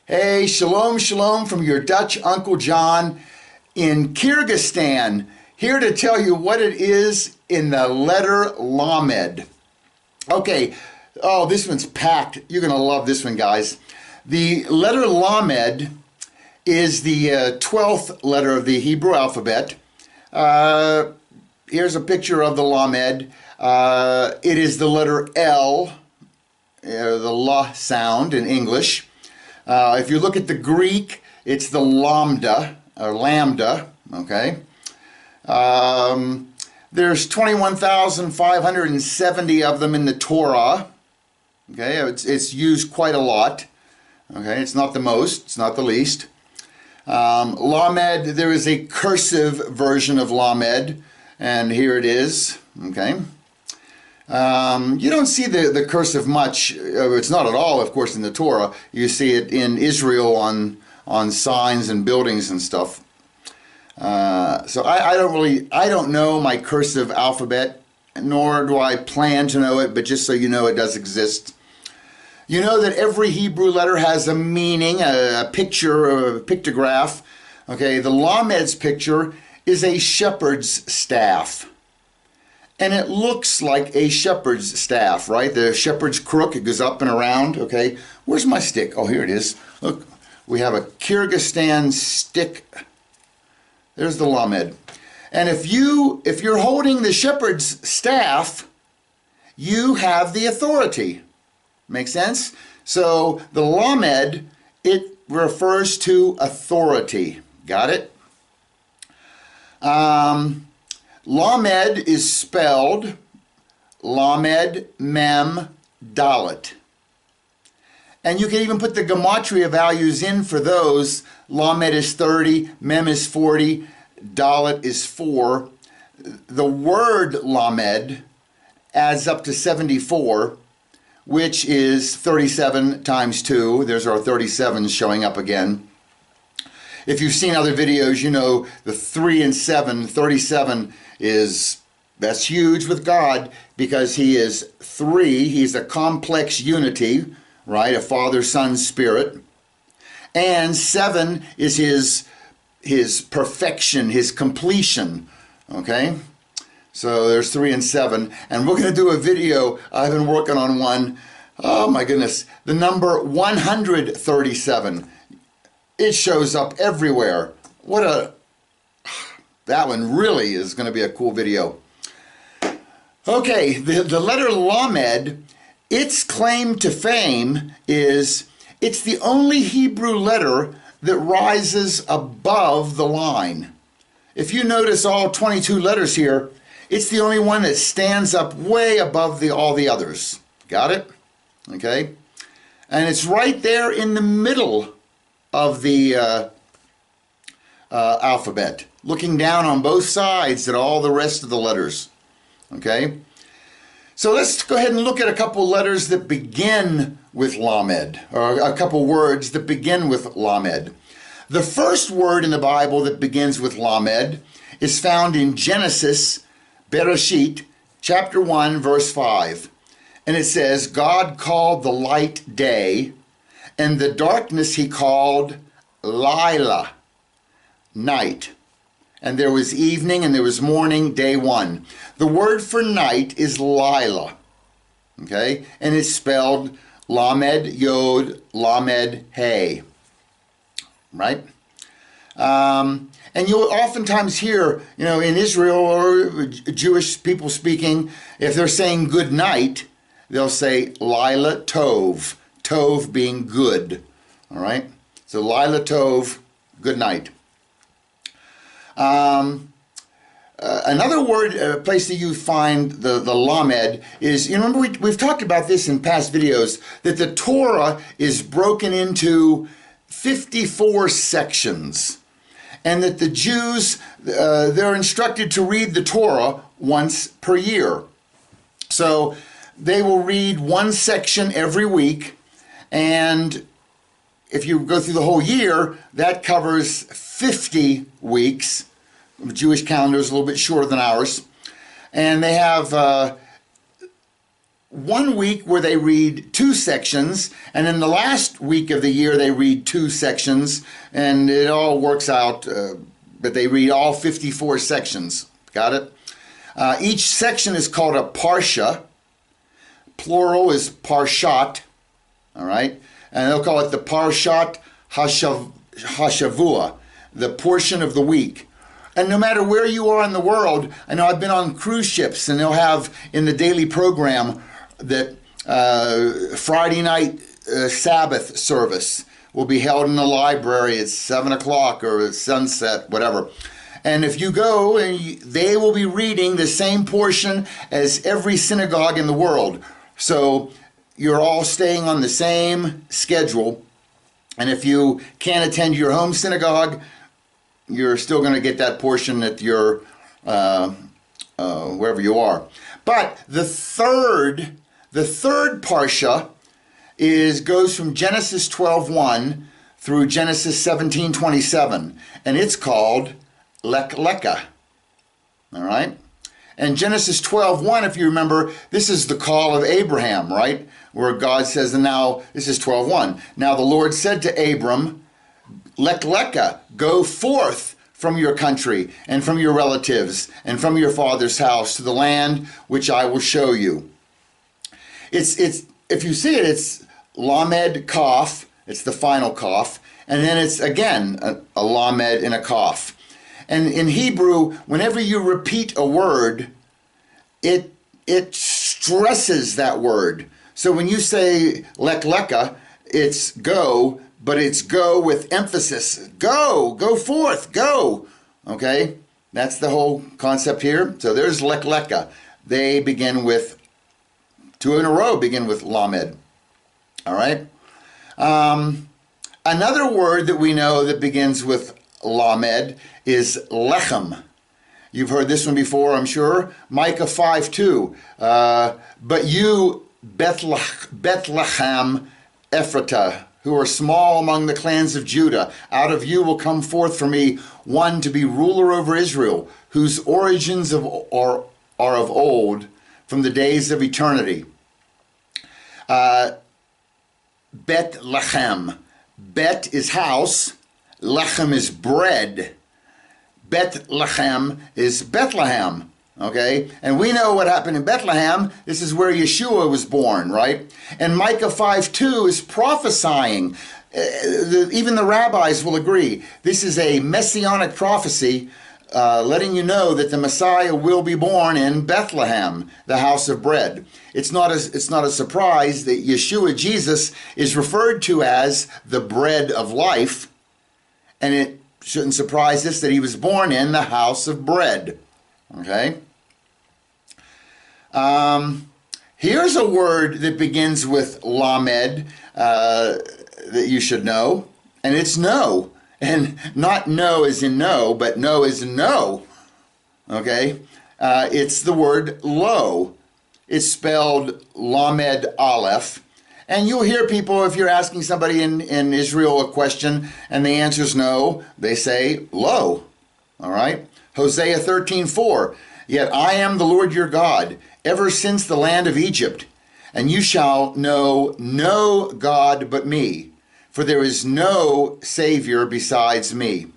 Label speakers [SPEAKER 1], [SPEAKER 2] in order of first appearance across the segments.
[SPEAKER 1] Hey, shalom, shalom from your Dutch Uncle John in Kyrgyzstan, here to tell you what it is in the letter Lamed. Okay, oh, this one's packed. You're going to love this one, guys. The letter Lamed is the 12th letter of the Hebrew alphabet. Here's a picture of the Lamed. It is the letter L, the La sound in English. If you look at the Greek, it's the lambda, or lambda, okay? There's 21,570 of them in the Torah, okay? It's used quite a lot, okay? It's not the most, it's not the least. Lamed, there is a cursive version of Lamed, and here it is, okay? You don't see the cursive much. It's not at all, of course, in the Torah. You see it in Israel on signs and buildings and stuff. So I don't know my cursive alphabet, nor do I plan to know it, but just so you know, it does exist. You know that every Hebrew letter has a meaning, a picture, a pictograph. Okay, the Lamed's picture is a shepherd's staff. And it looks like a shepherd's staff, right? The shepherd's crook, it goes up and around, okay? Where's my stick? Oh, here it is. Look, we have a Kyrgyzstan stick. There's the Lamed. And if you're holding the shepherd's staff, you have the authority. Make sense? So the Lamed, it refers to authority. Got it? Lamed is spelled Lamed Mem Dalet. And you can even put the gematria values in for those. Lamed is 30, Mem is 40, Dalet is 4. The word Lamed adds up to 74, which is 37 times 2. There's our 37s showing up again. If you've seen other videos, you know the 3 and 7, 37 that's huge with God because he is 3. He's a complex unity, right? A Father, Son, Spirit. And 7 is his perfection, his completion, okay? So there's 3 and 7. And we're going to do a video. I've been working on one. Oh my goodness. The number 137. It shows up everywhere. That one really is going to be a cool video. Okay, the letter Lamed, its claim to fame is it's the only Hebrew letter that rises above the line. If you notice all 22 letters here, it's the only one that stands up way above all the others. Got it? Okay? And it's right there in the middle of the alphabet, looking down on both sides at all the rest of the letters. Okay? So let's go ahead and look at a couple letters that begin with Lamed, or a couple words that begin with Lamed. The first word in the Bible that begins with Lamed is found in Genesis, Bereshit, chapter 1, verse 5. And it says, God called the light day, and the darkness he called Lila, night. And there was evening and there was morning, day 1. The word for night is Lila, okay? And it's spelled Lamed, Yod, Lamed, Hey, right? And you'll oftentimes hear, you know, in Israel or Jewish people speaking, if they're saying good night, they'll say Lila Tov, Tov being good, all right? So Lila Tov, good night. Another word, place that you find the Lamed is, you remember we've talked about this in past videos, that the Torah is broken into 54 sections, and that the Jews, they're instructed to read the Torah once per year. So they will read one section every week, and if you go through the whole year, that covers 50 weeks. The Jewish calendar is a little bit shorter than ours. And they have one week where they read 2 sections, and in the last week of the year they read 2 sections, and it all works out, but they read all 54 sections. Got it? Each section is called a parsha. Plural is parshat. All right? And they'll call it the parshat hashavua, the portion of the week. And no matter where you are in the world, I know I've been on cruise ships, and they'll have in the daily program that Friday night Sabbath service will be held in the library at 7 o'clock or at sunset, whatever. And if you go, they will be reading the same portion as every synagogue in the world. So you're all staying on the same schedule. And if you can't attend your home synagogue, you're still going to get that portion at your wherever you are. But the third parsha goes from Genesis 12:1 through Genesis 17:27, and it's called Lech Lecha. All right? And Genesis 12:1, if you remember, this is the call of Abraham, right? Where God says, and now, this is 12:1. Now the Lord said to Abram, Lech Lecha, go forth from your country and from your relatives and from your father's house to the land which I will show you. It's if you see it, it's Lamed Kaf, it's the final Kaf, and then it's again a Lamed and a Kaf. And in Hebrew, whenever you repeat a word, it stresses that word. So when you say Lech Lecha, it's go, but it's go with emphasis. Go forth, go. Okay? That's the whole concept here. So there's Lech Lecha. They begin with, 2 in a row begin with Lamed. All right? Another word that we know that begins with Lamed is lechem. You've heard this one before, I'm sure. Micah 5:2. But you, Bethlehem Ephratah, who are small among the clans of Judah, out of you will come forth for me one to be ruler over Israel, whose origins are of old, from the days of eternity. Bethlehem. Bet is house. Lechem is bread. Bethlehem is Bethlehem. Okay? And we know what happened in Bethlehem. This is where Yeshua was born, right? And Micah 5:2 is prophesying. Even the rabbis will agree. This is a messianic prophecy letting you know that the Messiah will be born in Bethlehem, the house of bread. It's not a surprise that Yeshua, Jesus, is referred to as the bread of life. And it shouldn't surprise us that he was born in the house of bread. Okay? Here's a word that begins with Lamed that you should know, and it's no. And not no as in no, but no as in no. Okay? It's the word lo. It's spelled Lamed alef. And you'll hear people, if you're asking somebody in Israel a question and the answer is no, they say lo. All right? Hosea 13:4. Yet I am the Lord your God, ever since the land of Egypt, and you shall know no God but me, for there is no Savior besides me.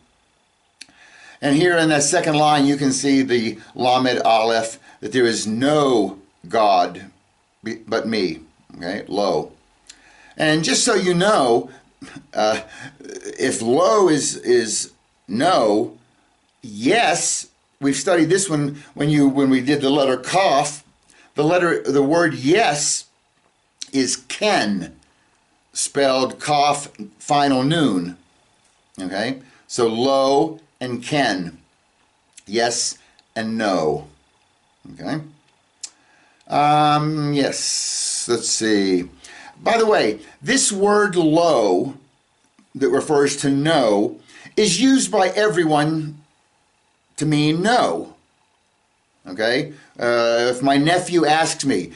[SPEAKER 1] And here in that second line, you can see the Lamed Aleph, that there is no God but me. Okay, lo. And just so you know, if lo is no, yes, we've studied this one when we did the letter Kaf. The word yes is ken, spelled Kaf final noon. Okay, so lo and ken, yes and no. Okay. Yes. Let's see. By the way, this word lo that refers to no is used by everyone to mean no. Okay? If my nephew asks me,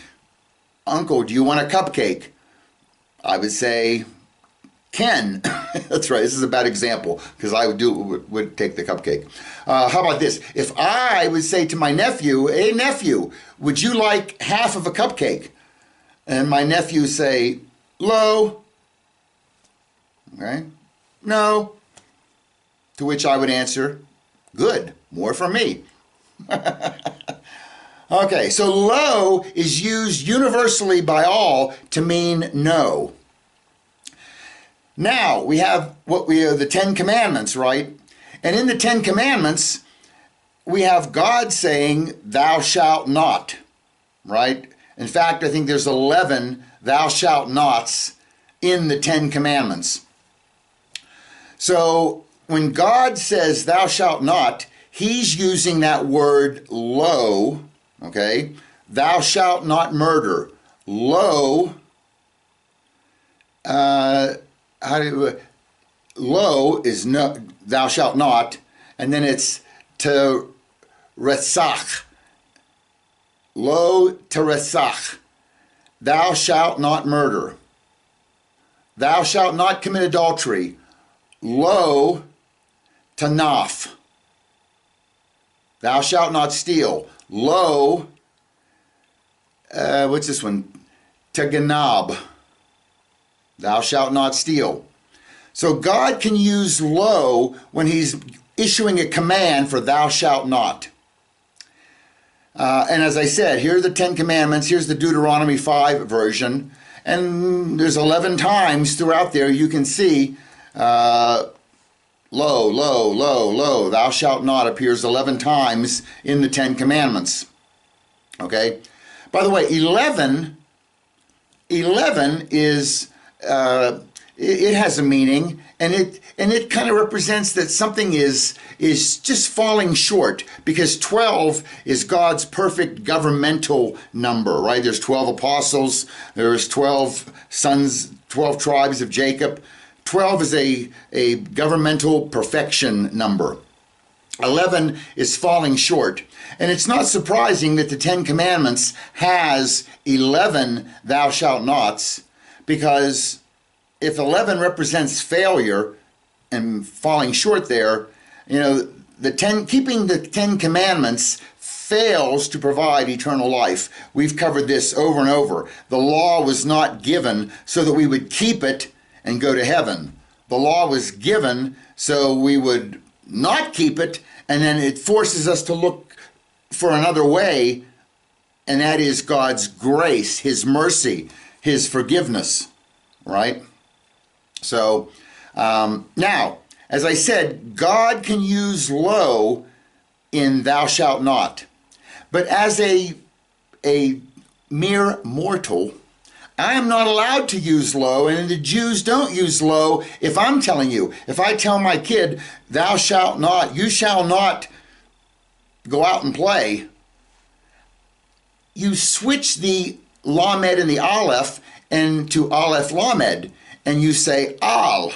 [SPEAKER 1] Uncle, do you want a cupcake? I would say, Ken. That's right. This is a bad example because I would take the cupcake. How about this? If I would say to my nephew, hey, nephew, would you like half of a cupcake? and my nephew say, "Lo," okay, "No," to which I would answer, "Good, more for me." Okay, so lo is used universally by all to mean no. Now, we have the 10 Commandments, right? And in the 10 Commandments, we have God saying, "Thou shalt not," right? In fact, I think there's 11 "thou shalt nots" in the 10 Commandments. So, when God says, "Thou shalt not," he's using that word lo, okay? "Thou shalt not murder." Lo, lo is no, "thou shalt not," and then it's to resach. Lo teresach. "Thou shalt not murder." "Thou shalt not commit adultery." Lo tanaf. "Thou shalt not steal." Lo, what's this one? Teganab. "Thou shalt not steal." So God can use lo when he's issuing a command for "thou shalt not." And as I said, here are the 10 Commandments. Here's the Deuteronomy 5 version. And there's 11 times throughout there you can see lo, lo, lo, lo. "Thou shalt not" appears 11 times in the 10 Commandments. Okay? By the way, 11 is, it has a meaning, and it kind of represents that something is just falling short, because 12 is God's perfect governmental number, right? There's 12 apostles, there's 12 sons, 12 tribes of Jacob. 12 is a governmental perfection number. 11 is falling short. And it's not surprising that the 10 Commandments has 11 "thou shalt nots," because if 11 represents failure and falling short there, you know, keeping the 10 Commandments fails to provide eternal life. We've covered this over and over. The law was not given so that we would keep it and go to heaven. The law was given so we would not keep it, and then it forces us to look for another way, and that is God's grace, his mercy, his forgiveness, right? So now, as I said, God can use lo in "thou shalt not," but as a mere mortal, I am not allowed to use lo, and the Jews don't use lo. If I'm telling you, if I tell my kid, "Thou shalt not," you shall not go out and play, you switch the lamed and the alef into alef lamed, and you say al,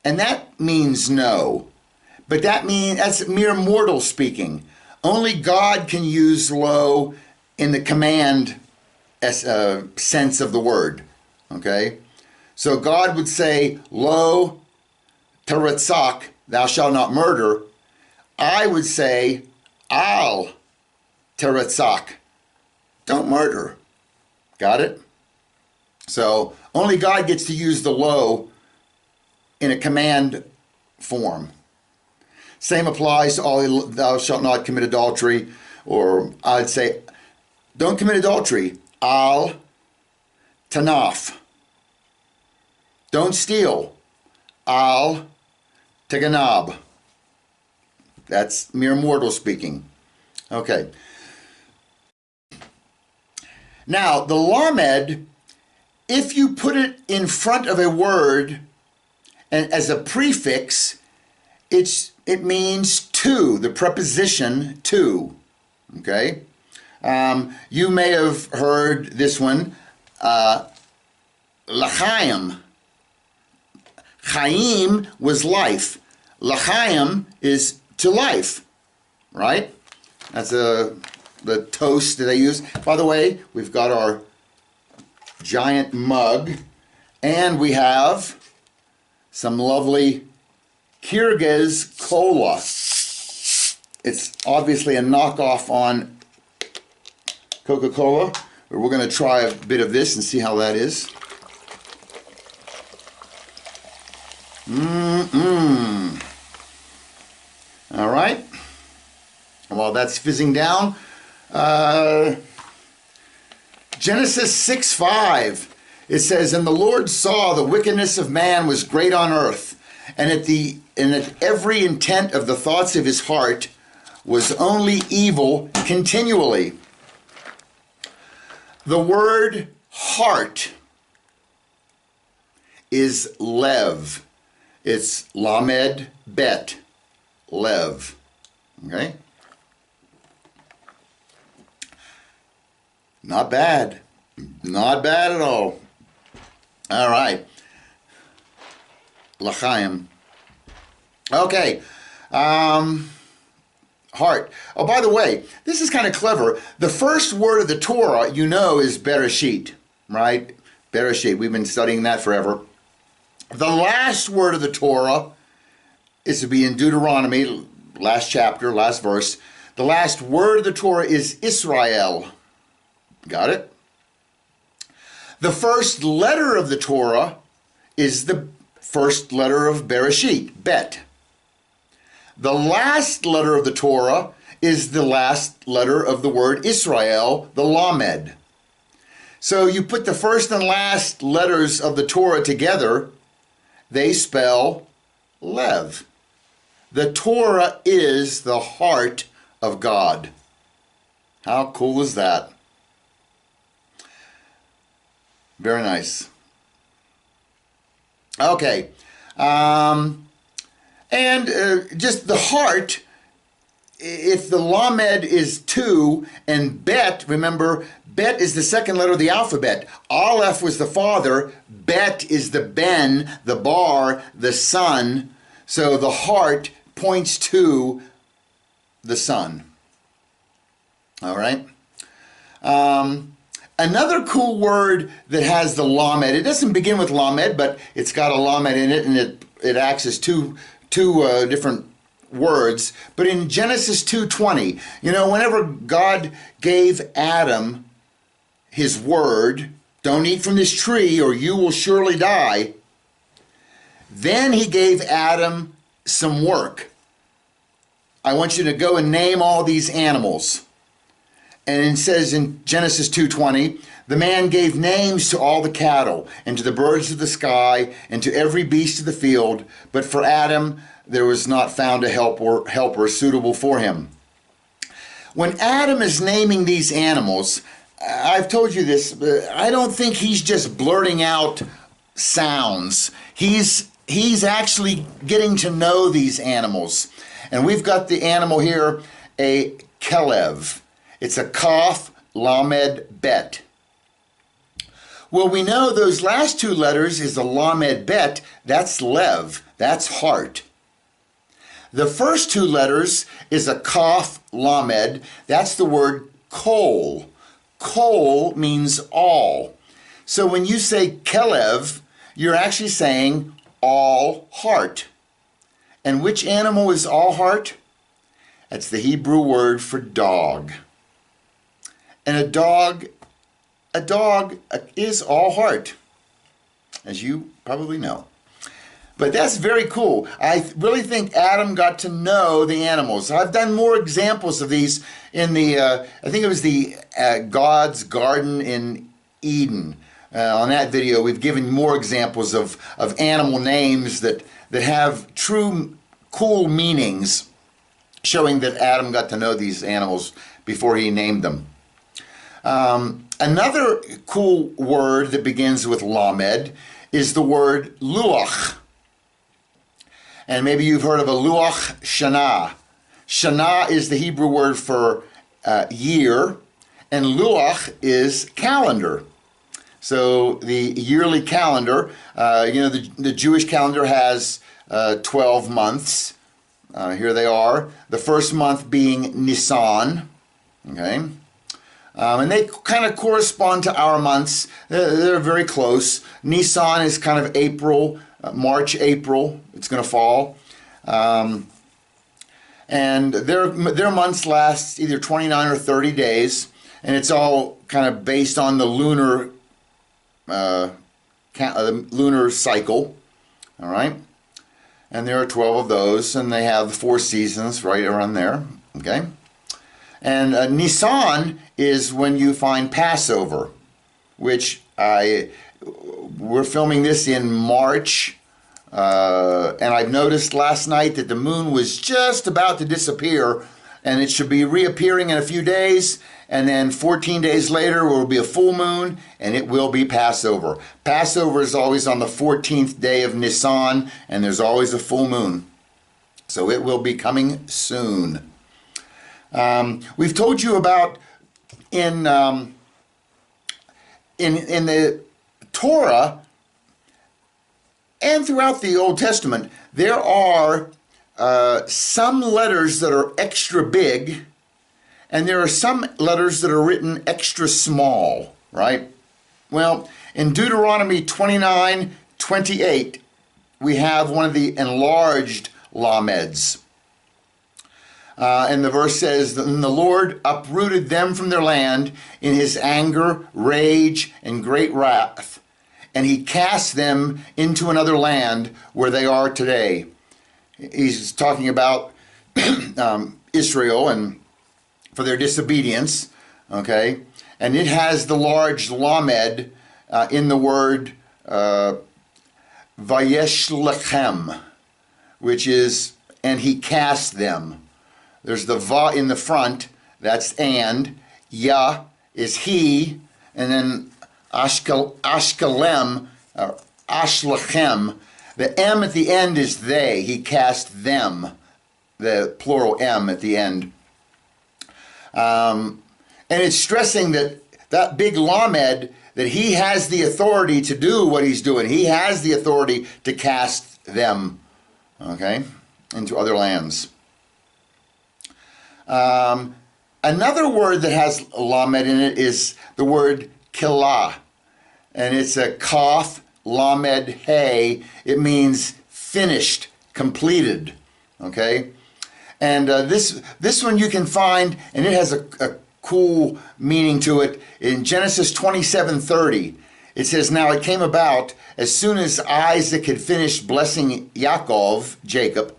[SPEAKER 1] and that means no. But that's mere mortal speaking. Only God can use lo in the command sense of the word. Okay, so God would say, "Lo teretzach," "thou shalt not murder." I would say, "Al teretzach," "don't murder." Got it? So only God gets to use the lo in a command form. Same applies to all "thou shalt not commit adultery," or I'd say, "Don't commit adultery." Al tanaf. Don't steal. Al teganab. That's mere mortal speaking. Okay. Now, the lamed, if you put it in front of a word and as a prefix, it means to, the preposition to. Okay? You may have heard this one, l'chaim. Chaim was life. L'chaim is to life, right? That's the toast that I use. By the way, we've got our giant mug, and we have some lovely Kyrgyz cola. It's obviously a knockoff on Coca-Cola, But we're going to try a bit of this and see how that is. All right. While that's fizzing down, Genesis 6:5, it says, "And the Lord saw the wickedness of man was great on earth, and that every intent of the thoughts of his heart was only evil continually." The word heart is lev. It's lamed bet, lev. Okay? Not bad. Not bad at all. All right. L'chaim. Okay. Heart. Oh, by the way, this is kind of clever. The first word of the Torah, you know, is Bereshit, right? Bereshit. We've been studying that forever. The last word of the Torah is to be in Deuteronomy, last chapter, last verse. The last word of the Torah is Israel. Got it? The first letter of the Torah is the first letter of Bereshit, Bet. The last letter of the Torah is the last letter of the word Israel, the Lamed. So you put the first and last letters of the Torah together, they spell Lev. The Torah is the heart of God. How cool is that? Very nice. Okay. Just the heart, if the Lamed is 2 and Bet, remember, Bet is the second letter of the alphabet. Alef was the father. Bet is the Ben, the Bar, the son. So the heart points to the son. All right. Another cool word that has the Lamed, it doesn't begin with Lamed, but it's got a Lamed in it, and it acts as two different words. But in Genesis 2:20, you know, whenever God gave Adam his word, don't eat from this tree or you will surely die, then he gave Adam some work. I want you to go and name all these animals. And it says in Genesis 2:20, the man gave names to all the cattle and to the birds of the sky and to every beast of the field. But for Adam, there was not found a helper suitable for him. When Adam is naming these animals, I've told you this, but I don't think he's just blurting out sounds. He's actually getting to know these animals. And we've got the animal here, a kelev. It's a Kaf Lamed Bet. Well, we know those last two letters is a Lamed Bet. That's Lev. That's heart. The first two letters is a Kaf Lamed. That's the word kol. Kol means all. So when you say Kelev, you're actually saying all heart. And which animal is all heart? That's the Hebrew word for dog. And a dog is all heart, as you probably know. But that's very cool. I really think Adam got to know the animals. I've done more examples of these in the, I think it was the God's Garden in Eden. On that video, we've given more examples of animal names that have true cool meanings, showing that Adam got to know these animals before he named them. Another cool word that begins with Lamed is the word Luach. And maybe you've heard of a Luach Shana. Shana is the Hebrew word for year, and Luach is calendar. So the yearly calendar, the Jewish calendar has 12 months. Here they are. The first month being Nisan. Okay. And they kind of correspond to our months. They're very close. Nisan is kind of April, March, April. It's going to fall. And their months last either 29 or 30 days. and it's all kind of based on the lunar cycle. All right, and there are 12 of those, and they have the 4 seasons right around there. Okay, and Nisan is when you find Passover, which we're filming this in March. And I've noticed last night that the moon was just about to disappear, and it should be reappearing in a few days, and then 14 days later will be a full moon, and it will be Passover. Passover is always on the 14th day of Nisan, and there's always a full moon. So it will be coming soon. We've told you about in the Torah, and throughout the Old Testament, there are some letters that are extra big, and there are some letters that are written extra small, right? Well, in Deuteronomy 29:28, we have one of the enlarged lameds. And the verse says, "And the Lord uprooted them from their land in his anger, rage, and great wrath, and he cast them into another land where they are today." He's talking about Israel and for their disobedience, okay? And it has the large lamed in the word vayesh lechem, which is, and he cast them. There's the va in the front, that's and, ya is he, and then ashkelem, or ashlachem, the M at the end is they. He cast them, the plural M at the end. And it's stressing that big lamed, that he has the authority to do what he's doing. He has the authority to cast them, okay, into other lands. Another word that has lamed in it is the word kilah, and it's a kaf lamed hey. It means finished, completed, okay? And this one you can find, and it has a cool meaning to it. In Genesis 27:30, it says, "Now it came about, as soon as Isaac had finished blessing Yaakov, Jacob,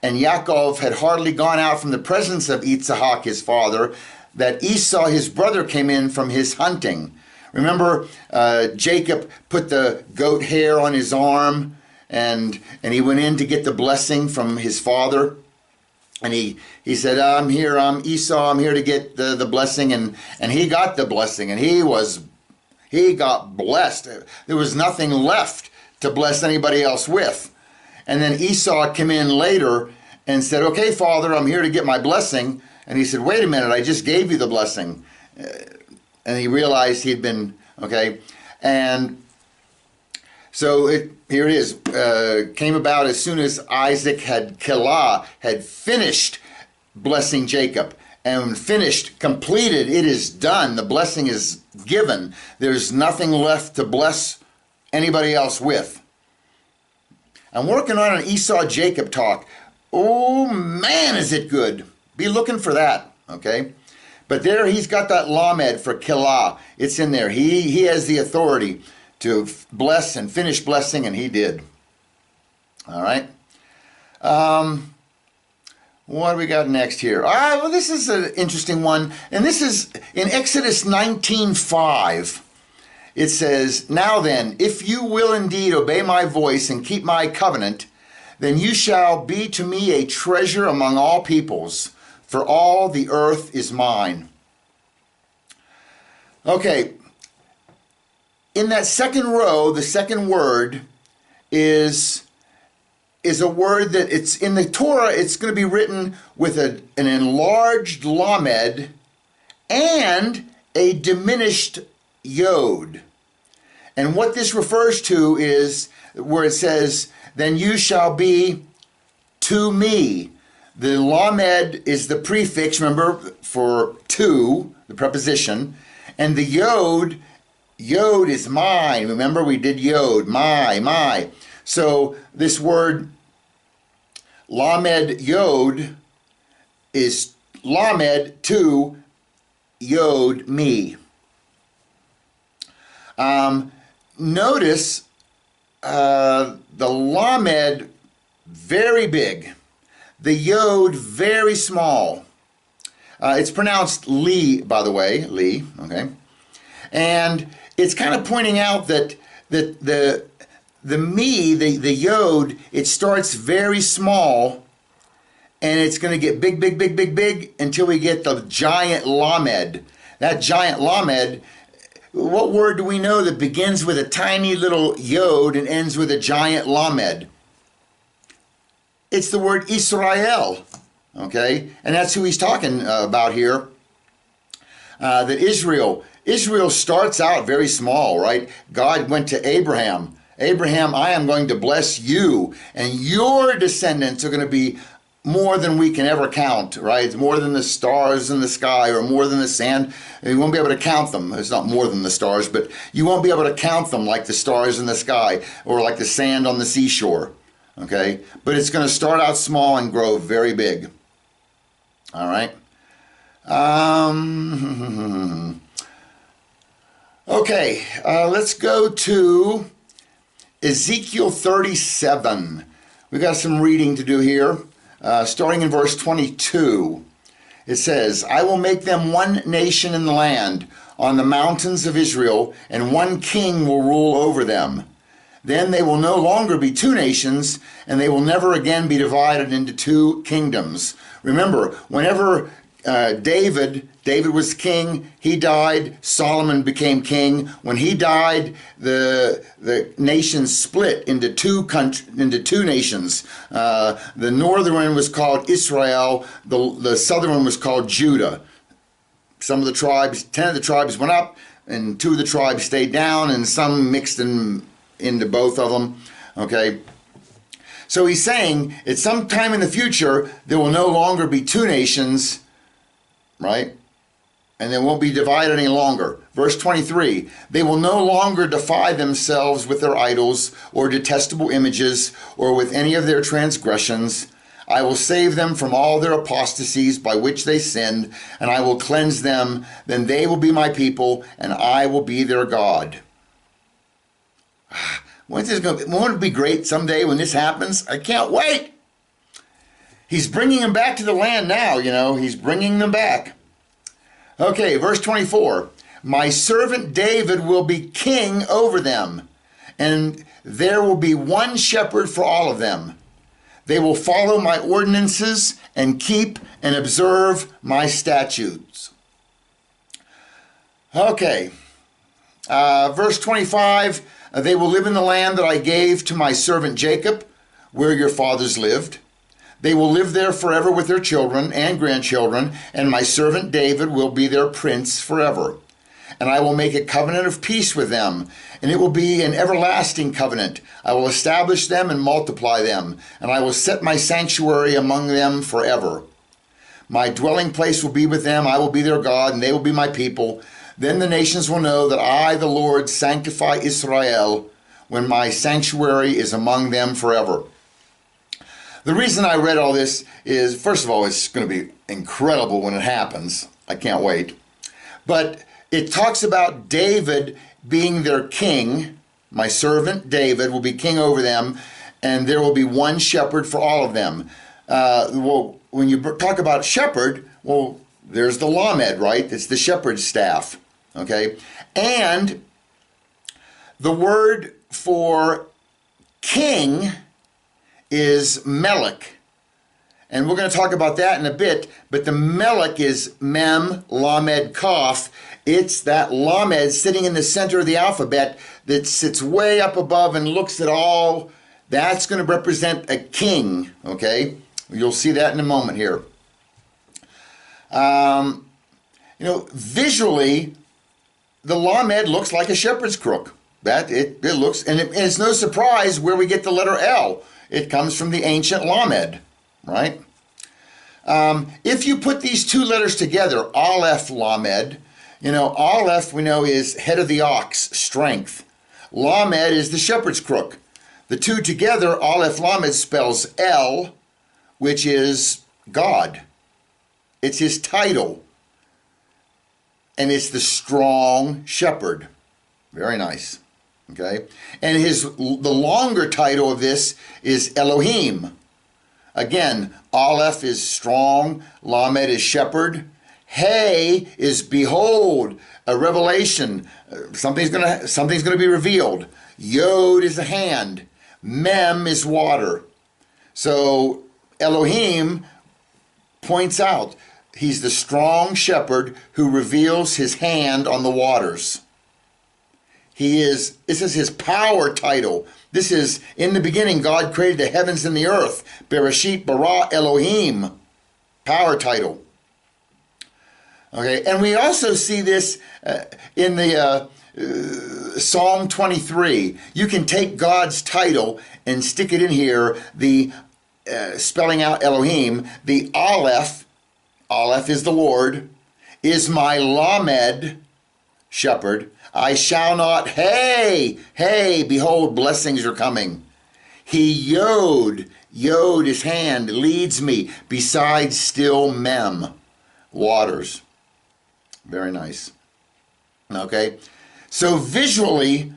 [SPEAKER 1] and Yaakov had hardly gone out from the presence of Yitzhak, his father, that Esau, his brother, came in from his hunting." Remember, Jacob put the goat hair on his arm, and he went in to get the blessing from his father. And he said, "I'm here, I'm Esau, I'm here to get the blessing." And he got the blessing, and he got blessed. There was nothing left to bless anybody else with. And then Esau came in later and said, "Okay, Father, I'm here to get my blessing." And he said, "Wait a minute, I just gave you the blessing." And he realized he'd been, okay. And so here it is. Came about as soon as Isaac had finished blessing Jacob. And finished, completed, it is done. The blessing is given. There's nothing left to bless anybody else with. I'm working on an Esau-Jacob talk. Oh man, is it good. Be looking for that, okay? But there he's got that lamed for kilah. It's in there. He has the authority to bless and finish blessing, and he did. All right. What do we got next here? Well, this is an interesting one. And this is in Exodus 19:5. It says, "Now then, if you will indeed obey my voice and keep my covenant, then you shall be to me a treasure among all peoples, for all the earth is mine." Okay, in that second row, the second word is a word that it's in the Torah, it's going to be written with an enlarged lamed and a diminished yod. And what this refers to is where it says, "Then you shall be to me." The lamed is the prefix, remember, for to, the preposition. And the yod is mine. Remember, we did yod, my. So this word lamed yod is lamed to Yod, me. Notice the Lamed, very big. The Yod, very small. It's pronounced Li, by the way, Li, okay? And it's kind of pointing out that the me, the Yod, it starts very small, and it's going to get big, big, big, big, big until we get the giant Lamed. That giant Lamed, what word do we know that begins with a tiny little Yod and ends with a giant Lamed? It's the word Israel, okay? And that's who he's talking about here. That Israel starts out very small, right? God went to Abraham. Abraham, I am going to bless you, and your descendants are going to be more than we can ever count, right? It's more than the stars in the sky or more than the sand. You won't be able to count them. It's not more than the stars, but you won't be able to count them like the stars in the sky or like the sand on the seashore, okay? But it's going to start out small and grow very big, all right? Okay, let's go to Ezekiel 37. We got some reading to do here. Starting in verse 22, it says, I will make them one nation in the land, on the mountains of Israel, and one king will rule over them. Then they will no longer be two nations, and they will never again be divided into two kingdoms. Remember, whenever David was king, he died, Solomon became king. When he died, the nation split into two nations. The northern one was called Israel, the southern one was called Judah. Some of the tribes, 10 of the tribes went up, and 2 of the tribes stayed down, and some mixed into both of them, okay? So he's saying, at some time in the future, there will no longer be two nations, right? And they won't be divided any longer. Verse 23, they will no longer defy themselves with their idols or detestable images or with any of their transgressions. I will save them from all their apostasies by which they sinned, and I will cleanse them. Then they will be my people, and I will be their God. Won't it be great someday when this happens? I can't wait. He's bringing them back to the land now, He's bringing them back. Okay, verse 24. My servant David will be king over them, and there will be one shepherd for all of them. They will follow my ordinances and keep and observe my statutes. Okay, verse 25. They will live in the land that I gave to my servant Jacob, where your fathers lived. They will live there forever with their children and grandchildren, and my servant David will be their prince forever. And I will make a covenant of peace with them, and it will be an everlasting covenant. I will establish them and multiply them, and I will set my sanctuary among them forever. My dwelling place will be with them, I will be their God, and they will be my people. Then the nations will know that I, the Lord, sanctify Israel, when my sanctuary is among them forever. The reason I read all this is, first of all, it's going to be incredible when it happens. I can't wait. But it talks about David being their king. My servant David will be king over them, and there will be one shepherd for all of them. Well, when you talk about shepherd, well, there's the Lamed, right? It's the shepherd's staff, okay? And the word for king is Melech. And we're going to talk about that in a bit, but the Melech is Mem, Lamed, Kaf. It's that Lamed sitting in the center of the alphabet that sits way up above and looks at all. That's going to represent a king, okay? You'll see that in a moment here. Visually, the Lamed looks like a shepherd's crook. It looks, and it's no surprise where we get the letter L. It comes from the ancient Lamed, right? If you put these two letters together, alef, Lamed, alef we know is head of the ox, strength. Lamed is the shepherd's crook. The two together, alef, Lamed, spells El, which is God. It's his title. and it's the strong shepherd. Very nice. Okay, and the longer title of this is Elohim. Again, alef is strong, lamed is shepherd, hey is behold, a revelation. Something's gonna be revealed. Yod is a hand. Mem is water. So Elohim points out he's the strong shepherd who reveals his hand on the waters. This is his power title. This is, in the beginning, God created the heavens and the earth. Bereshit bara Elohim. Power title. Okay, and we also see this in the Psalm 23. You can take God's title and stick it in here, the spelling out Elohim, the alef is the Lord, is my lamed, shepherd. I shall not, hey, behold, blessings are coming. He yod his hand, leads me beside still mem, waters. Very nice. Okay, so visually,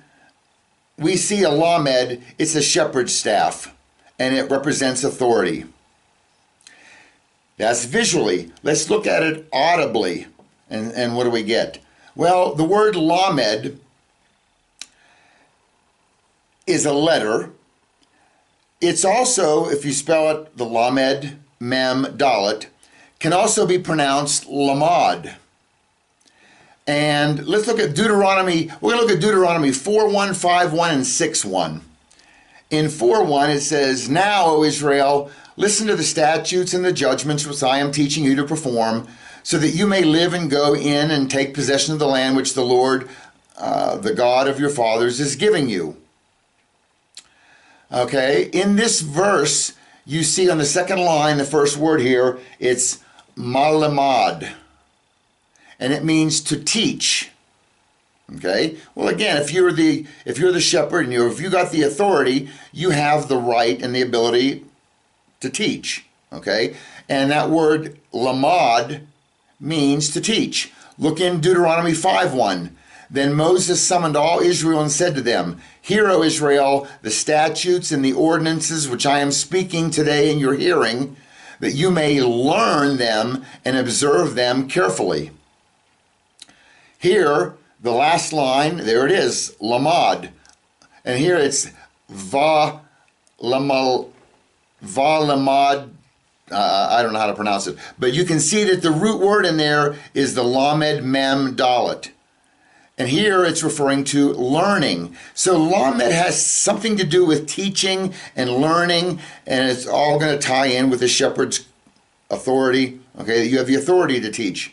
[SPEAKER 1] we see a lamed, it's a shepherd's staff, and it represents authority. That's visually. Let's look at it audibly, and what do we get? Well, the word lamed is a letter. It's also, if you spell it, the lamed, mem, dalet, can also be pronounced lamad. And let's look at Deuteronomy. We're going to look at Deuteronomy 4:1, 5:1, and 6:1. In 4:1 it says, Now, O Israel, listen to the statutes and the judgments which I am teaching you to perform, so that you may live and go in and take possession of the land which the Lord, the God of your fathers, is giving you. Okay, in this verse, you see on the second line, the first word here, it's malamad, and it means to teach. Okay, well again, if you're the shepherd and if you got the authority, you have the right and the ability to teach. Okay, and that word lamad means to teach. Look in Deuteronomy 5:1. Then Moses summoned all Israel and said to them, Hear, O Israel, the statutes and the ordinances which I am speaking today in your hearing, that you may learn them and observe them carefully. Here, the last line, there it is, lamad. And here it's va lamad. I don't know how to pronounce it, but you can see that the root word in there is the lamed mem dalet. And here it's referring to learning. So lamed has something to do with teaching and learning, and it's all going to tie in with the shepherd's authority. Okay, you have the authority to teach.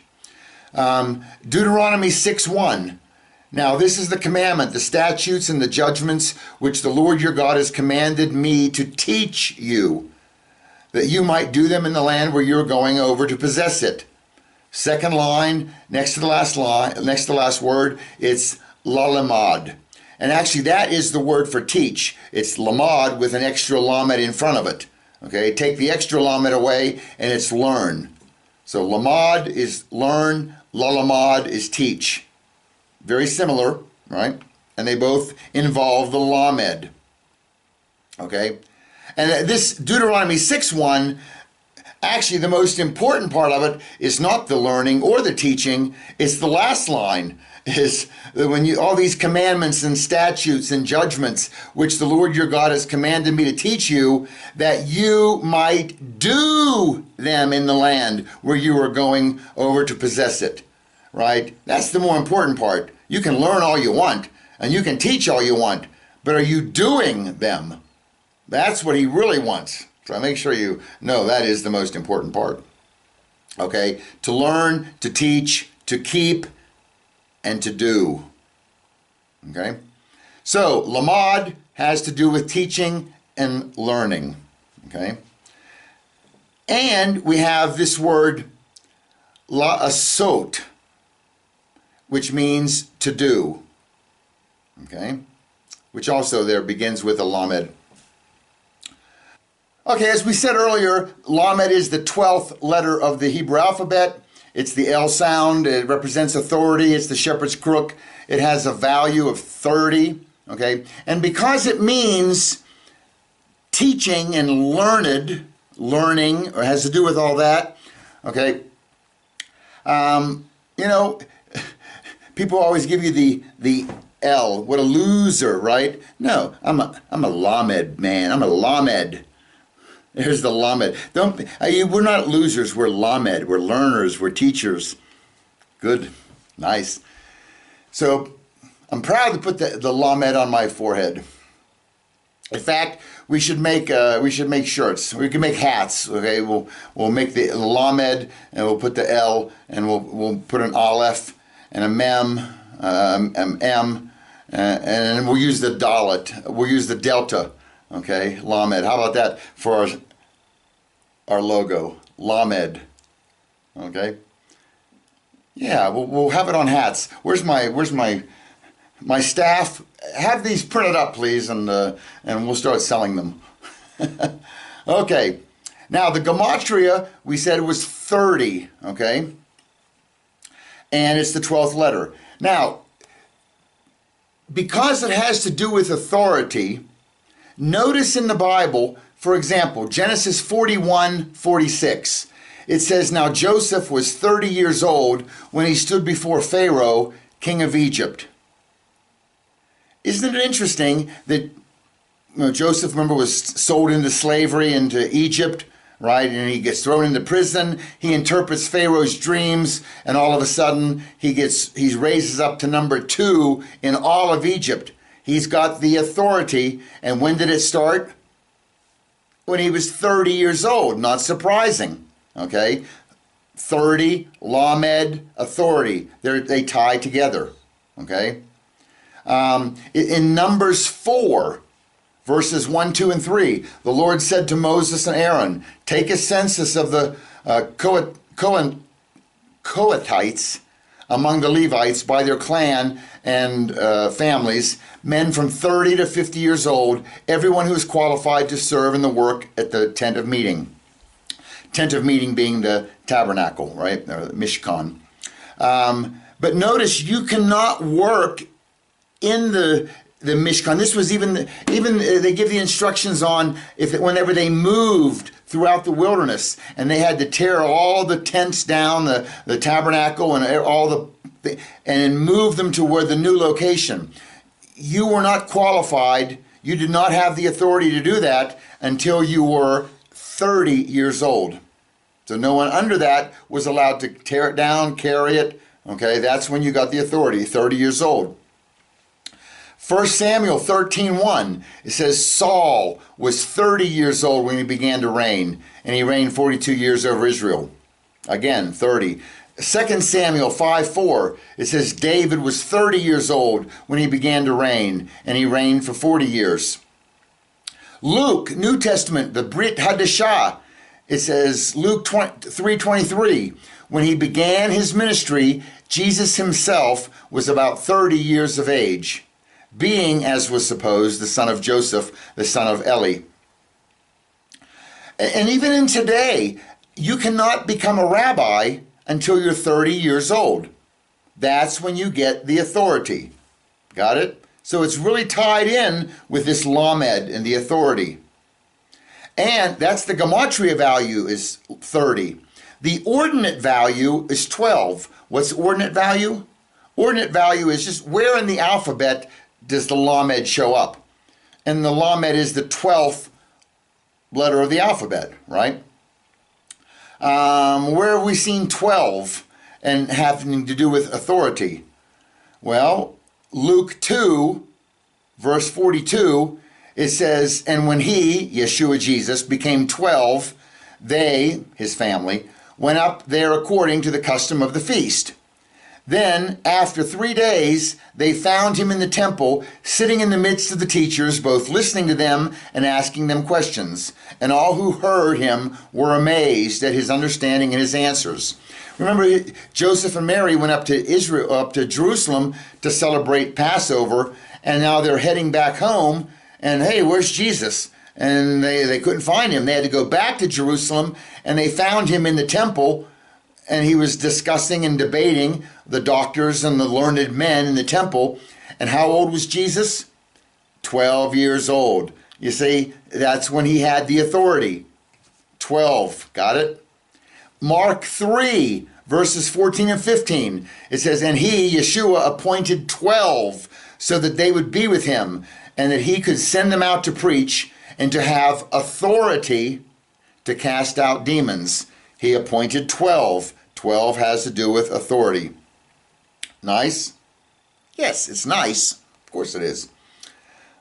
[SPEAKER 1] Deuteronomy 6:1. Now this is the commandment, the statutes and the judgments which the Lord your God has commanded me to teach you, that you might do them in the land where you're going over to possess it. Second line, next to the last word, it's lalamad. And actually that is the word for teach. It's lamad with an extra lamed in front of it. Okay, take the extra lamed away and it's learn. So lamad is learn, lalamad is teach. Very similar, right? And they both involve the lamed. Okay? And this Deuteronomy 6:1, actually the most important part of it is not the learning or the teaching, it's the last line. Is when all these commandments and statutes and judgments which the Lord your God has commanded me to teach you, that you might do them in the land where you are going over to possess it. Right? That's the more important part. You can learn all you want and you can teach all you want, but are you doing them? That's what he really wants. So make sure you know that is the most important part. Okay? To learn, to teach, to keep, and to do. Okay? So, lamad has to do with teaching and learning. Okay? And we have this word la'asot, which means to do. Okay? Which also there begins with a lamed. Okay, as we said earlier, lamed is the 12th letter of the Hebrew alphabet. It's the L sound. It represents authority. It's the shepherd's crook. It has a value of 30. Okay, and because it means teaching and learning, or has to do with all that. Okay, you know, people always give you the L. What a loser, right? No, I'm a lamed man. I'm a lamed. There's the lamed. We're not losers. We're lamed. We're learners. We're teachers. Good, nice. So I'm proud to put the lamed on my forehead. In fact, we should make shirts. We can make hats. Okay, we'll make the lamed and we'll put the L and we'll put an alef and a mem, M, and we'll use the dalet. We'll use the delta. Okay, lamed. How about that for our logo, lamed? Okay. Yeah, we'll have it on hats. Where's my staff? Have these printed up, please, and we'll start selling them. Okay. Now the gematria we said was 30. Okay. And it's the 12th letter. Now, because it has to do with authority, notice in the Bible, for example, Genesis 41:46. It says, now Joseph was 30 years old when he stood before Pharaoh, king of Egypt. Isn't it interesting that Joseph, remember, was sold into slavery into Egypt, right? And he gets thrown into prison. He interprets Pharaoh's dreams, and all of a sudden he raises up to number 2 in all of Egypt. He's got the authority. And when did it start? When he was 30 years old. Not surprising. Okay? 30, lamed, authority. They tie together. Okay? In Numbers 4, verses 1, 2, and 3, the Lord said to Moses and Aaron, take a census of the Kohathites among the Levites by their clan and families, men from 30 to 50 years old, everyone who is qualified to serve in the work at the tent of meeting. Tent of meeting being the tabernacle, right, or the Mishkan. But notice you cannot work in the Mishkan. This was even they give the instructions on whenever they moved throughout the wilderness and they had to tear all the tents down, the tabernacle and and move them to where the new location. You were not qualified. You did not have the authority to do that until you were 30 years old. So no one under that was allowed to tear it down, carry it. Okay, that's when you got the authority, 30 years old. 1 Samuel 13:1, it says Saul was 30 years old when he began to reign, and he reigned 42 years over Israel. Again, 30. 2 Samuel 5:4, it says David was 30 years old when he began to reign, and he reigned for 40 years. Luke, New Testament, the Brit Hadashah, it says Luke 3:23, when he began his ministry, Jesus himself was about 30 years of age, being, as was supposed, the son of Joseph, the son of Eli. And even in today, you cannot become a rabbi until you're 30 years old. That's when you get the authority. Got it? So it's really tied in with this lamed and the authority. And that's the gematria value is 30. The ordinate value is 12. What's ordinate value? Ordinate value is just where in the alphabet does the lamed show up? And the lamed is the 12th letter of the alphabet, right? Where have we seen 12 and having to do with authority? Well, Luke 2, verse 42, it says, and when he, Yeshua Jesus, became 12, they, his family, went up there according to the custom of the feast. Then, after 3 days, they found him in the temple, sitting in the midst of the teachers, both listening to them and asking them questions. And all who heard him were amazed at his understanding and his answers. Remember, Joseph and Mary went up to Jerusalem to celebrate Passover, and now they're heading back home, and hey, where's Jesus? And they couldn't find him. They had to go back to Jerusalem, and they found him in the temple, and he was discussing and debating the doctors and the learned men in the temple. And how old was Jesus? 12 years old. You see, that's when he had the authority. 12, got it? Mark 3, verses 14 and 15. It says, and he, Yeshua, appointed 12 so that they would be with him and that he could send them out to preach and to have authority to cast out demons. He appointed 12. 12 has to do with authority. Nice? Yes, it's nice. Of course it is.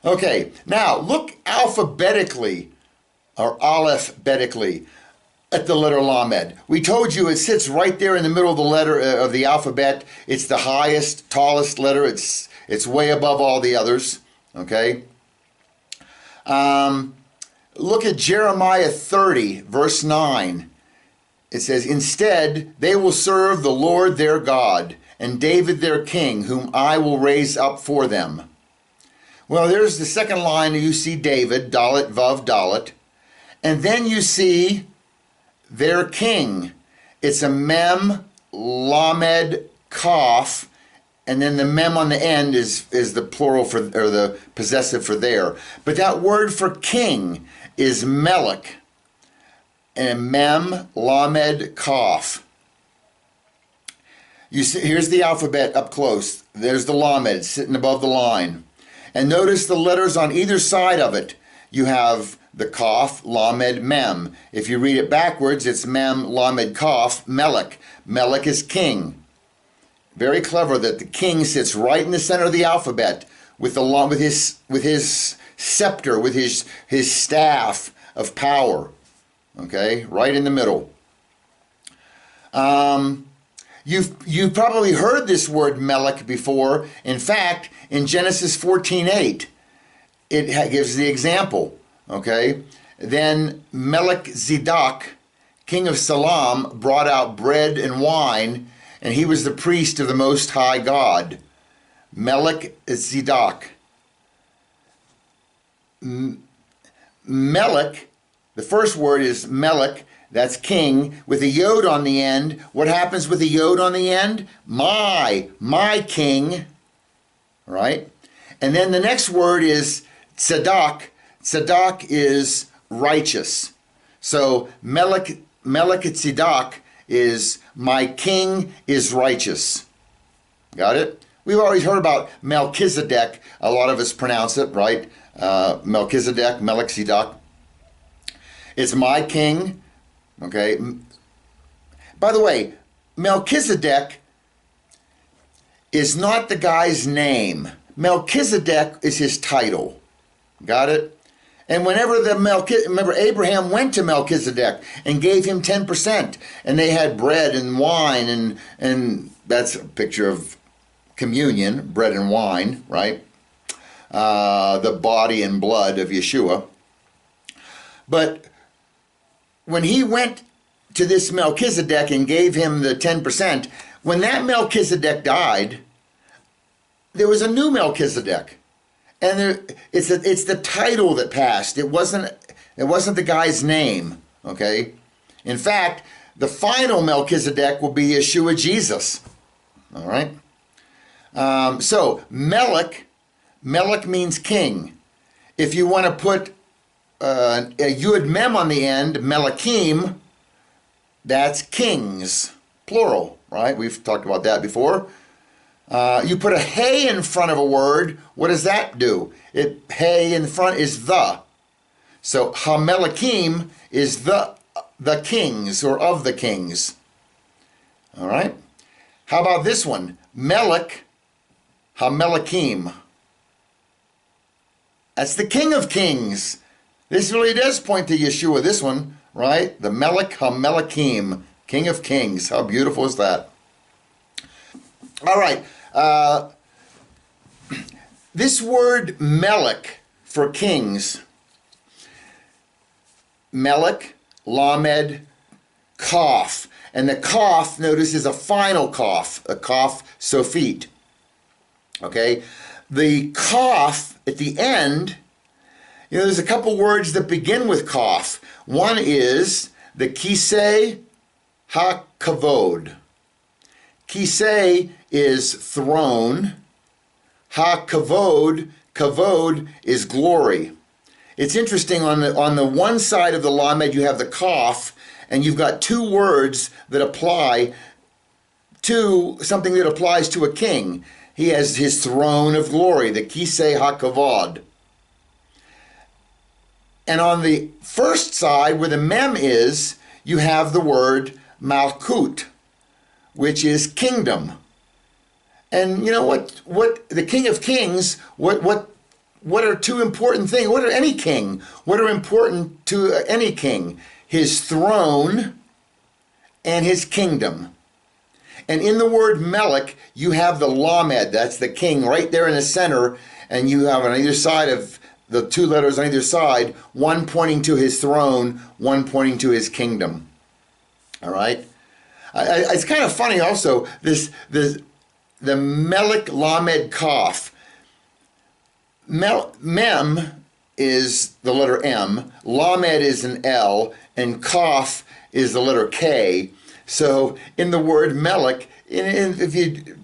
[SPEAKER 1] Okay, now look alphabetically, or alphabetically, at the letter Lamed. We told you it sits right there in the middle of the letter of the alphabet. It's the highest, tallest letter. It's way above all the others. Okay. Look at Jeremiah 30, verse 9. It says, instead, they will serve the Lord their God and David their king, whom I will raise up for them. Well, there's the second line. You see David, Dalet, Vav, Dalet. And then you see their king. It's a mem, lamed, kaf, and then the mem on the end is the plural for, or the possessive for there. But that word for king is melech, and mem, lamed, kaf. You see, here's the alphabet up close. There's the lamed sitting above the line. And notice the letters on either side of it. You have the kaf, lamed, mem. If you read it backwards, it's mem, lamed, kaf, melech. Melech is king. Very clever that the king sits right in the center of the alphabet with his scepter, with his staff of power. Okay, right in the middle. You've probably heard this word melech before. In fact, in Genesis 14:8, it gives the example. Okay, then Melchizedek, king of Salem, brought out bread and wine, and he was the priest of the Most High God. Melchizedek. Melech, the first word is melech, that's king, with a yod on the end. What happens with a yod on the end? My king, right? And then the next word is tzedak. Tzedak is righteous. So Melchizedek is my king is righteous. Got it? We've always heard about Melchizedek. A lot of us pronounce it, right? Melchizedek. It's my king. Okay. By the way, Melchizedek is not the guy's name. Melchizedek is his title. Got it? And whenever remember Abraham went to Melchizedek and gave him 10%, and they had bread and wine, and that's a picture of communion, bread and wine, right? The body and blood of Yeshua. But when he went to this Melchizedek and gave him the 10%, when that Melchizedek died, there was a new Melchizedek. And it's the title that passed. It wasn't the guy's name, okay? In fact, the final Melchizedek will be Yeshua Jesus, all right? So Melech means king. If you want to put a yud mem on the end, Melachim, that's kings, plural, right? We've talked about that before. You put a hey in front of a word, what does that do? Hey in front is the. So Hamelachim is the kings, or of the kings. All right? How about this one? Melech Hamelachim. That's the king of kings. This really does point to Yeshua, this one, right? The Melech HaMelachim, king of kings. How beautiful is that? All right. This word Melech for kings, Melech, Lamed, Kaf. And the Kaf, notice, is a final Kaf, a Kaf Sophit. Okay? The Kaf at the end, you know, there's a couple words that begin with Kaf. One is the Kisei ha-kavod. Kisei is throne. Ha-kavod, kavod is glory. It's interesting, on the one side of the lamed you have the kaf, and you've got two words that apply to something that applies to a king. He has his throne of glory, the kisei ha-kavod. And on the first side, where the mem is, you have the word malkut, which is kingdom. And you know what the King of Kings, what are two important things? What are any king? What are important to any king? His throne and his kingdom. And in the word Melech, you have the lamed, that's the king, right there in the center, and you have on either side of the two letters on either side, one pointing to his throne, one pointing to his kingdom. All right? It's kind of funny also, the Melech Lamed Kaf. Mem is the letter M, Lamed is an L, and Kaf is the letter K. So in the word Melech, if you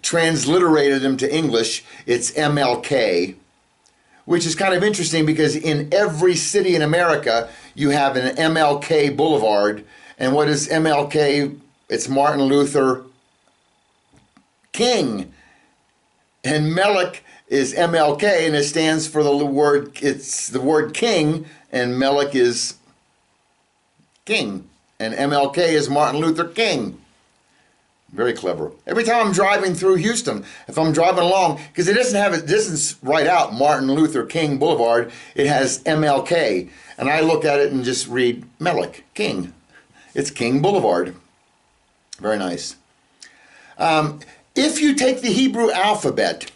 [SPEAKER 1] transliterated them to English, it's MLK, which is kind of interesting because in every city in America, you have an MLK Boulevard. And what is MLK? It's Martin Luther King. And Melech is MLK, and it stands for the word, it's the word king, and Melech is king. And MLK is Martin Luther King. Very clever. Every time I'm driving through Houston, if I'm driving along, because it doesn't write out Martin Luther King Boulevard, it has MLK. And I look at it and just read Melech, King. It's King Boulevard. Very nice. If you take the Hebrew alphabet,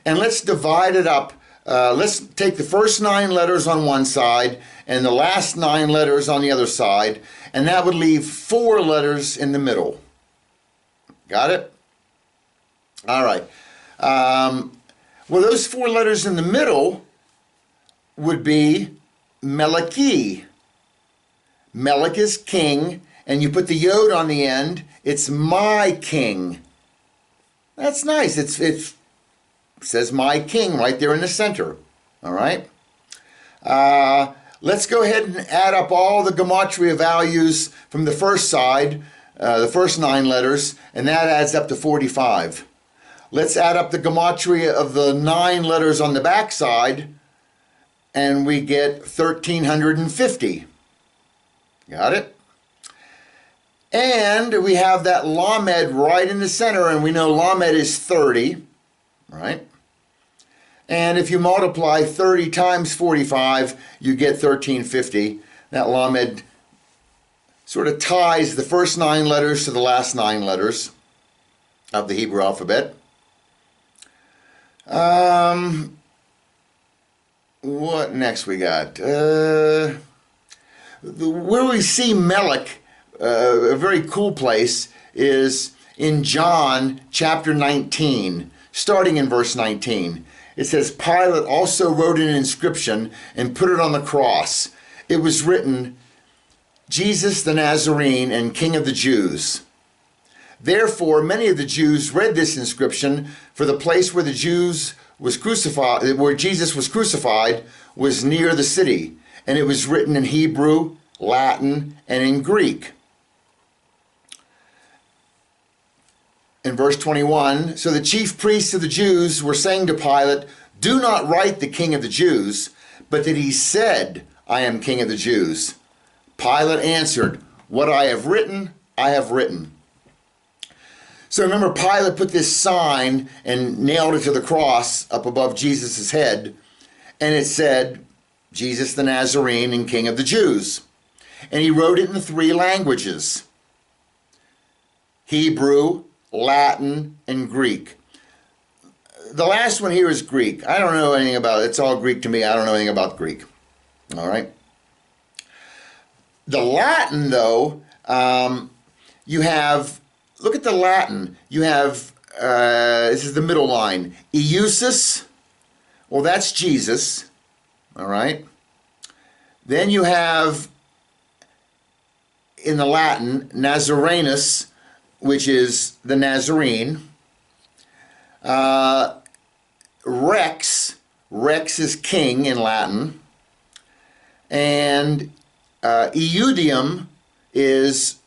[SPEAKER 1] and let's divide it up, let's take the first 9 letters on one side and the last 9 letters on the other side, and that would leave 4 letters in the middle. Got it? All right. Well, those 4 letters in the middle would be Melechi. Melech is king, and you put the yod on the end, it's my king. That's nice. It says my king right there in the center. All right. Let's go ahead and add up all the gematria values from the first side, the first 9 letters, and that adds up to 45. Let's add up the gematria of the 9 letters on the back side, and we get 1,350. Got it? And we have that lamed right in the center, and we know lamed is 30, right? And if you multiply 30 times 45, you get 1,350. That lamed sort of ties the first 9 letters to the last 9 letters of the Hebrew alphabet. What next we got? Where we see Melech, a very cool place, is in John chapter 19, starting in verse 19. It says, Pilate also wrote an inscription and put it on the cross. It was written, Jesus the Nazarene and King of the Jews. Therefore, many of the Jews read this inscription, for the place where Jesus was crucified was near the city, and it was written in Hebrew, Latin, and in Greek. In verse 21, so the chief priests of the Jews were saying to Pilate, do not write the King of the Jews, but that he said, I am King of the Jews. Pilate answered, what I have written, I have written. So remember, Pilate put this sign and nailed it to the cross up above Jesus' head, and it said, Jesus the Nazarene and King of the Jews. And he wrote it in 3 languages, Hebrew, Latin, and Greek. The last one here is Greek. I don't know anything about it. It's all Greek to me. I don't know anything about Greek. All right. The Latin, though, you have, look at the Latin. You have, this is the middle line, Eusus. Well, that's Jesus. All right. Then you have in the Latin, Nazarenus, which is the Nazarene. Rex, Rex is king in Latin. And Eudium is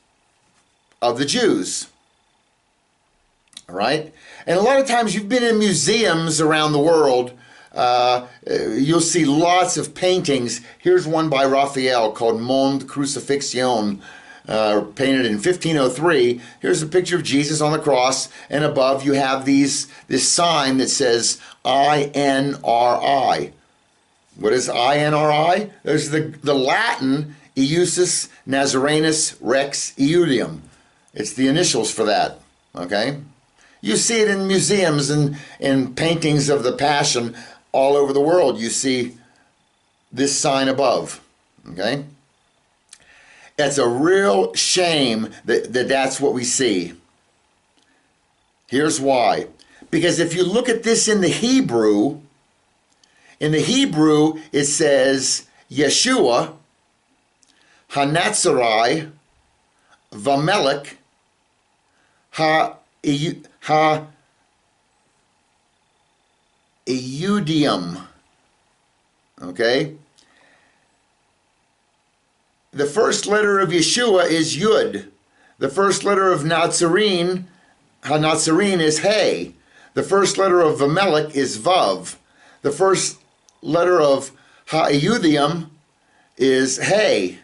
[SPEAKER 1] of the Jews. All right? And a lot of times you've been in museums around the world, you'll see lots of paintings. Here's one by Raphael called Monde Crucifixion, painted in 1503. Here's a picture of Jesus on the cross, and above you have this sign that says INRI. What is INRI? There's the Latin Eusus Nazarenus Rex Eudium. It's the initials for that, okay? You see it in museums and in paintings of the Passion all over the world. You see this sign above, okay? It's a real shame that's what we see. Here's why. Because if you look at this in the Hebrew it says Yeshua, Hanatzari, Vamelech, Eudium. Okay? The first letter of Yeshua is Yud. The first letter of Nazarene, Hanatzarene, is Hey. The first letter of Vamelech is Vav. The first letter of Ha'eudium is Hey.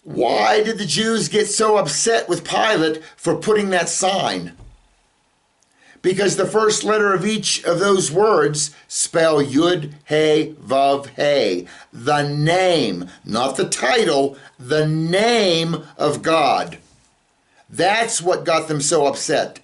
[SPEAKER 1] Why did the Jews get so upset with Pilate for putting that sign? Because the first letter of each of those words spell Yud, Hey, Vav, Hey. The name, not the title, the name of God. That's what got them so upset.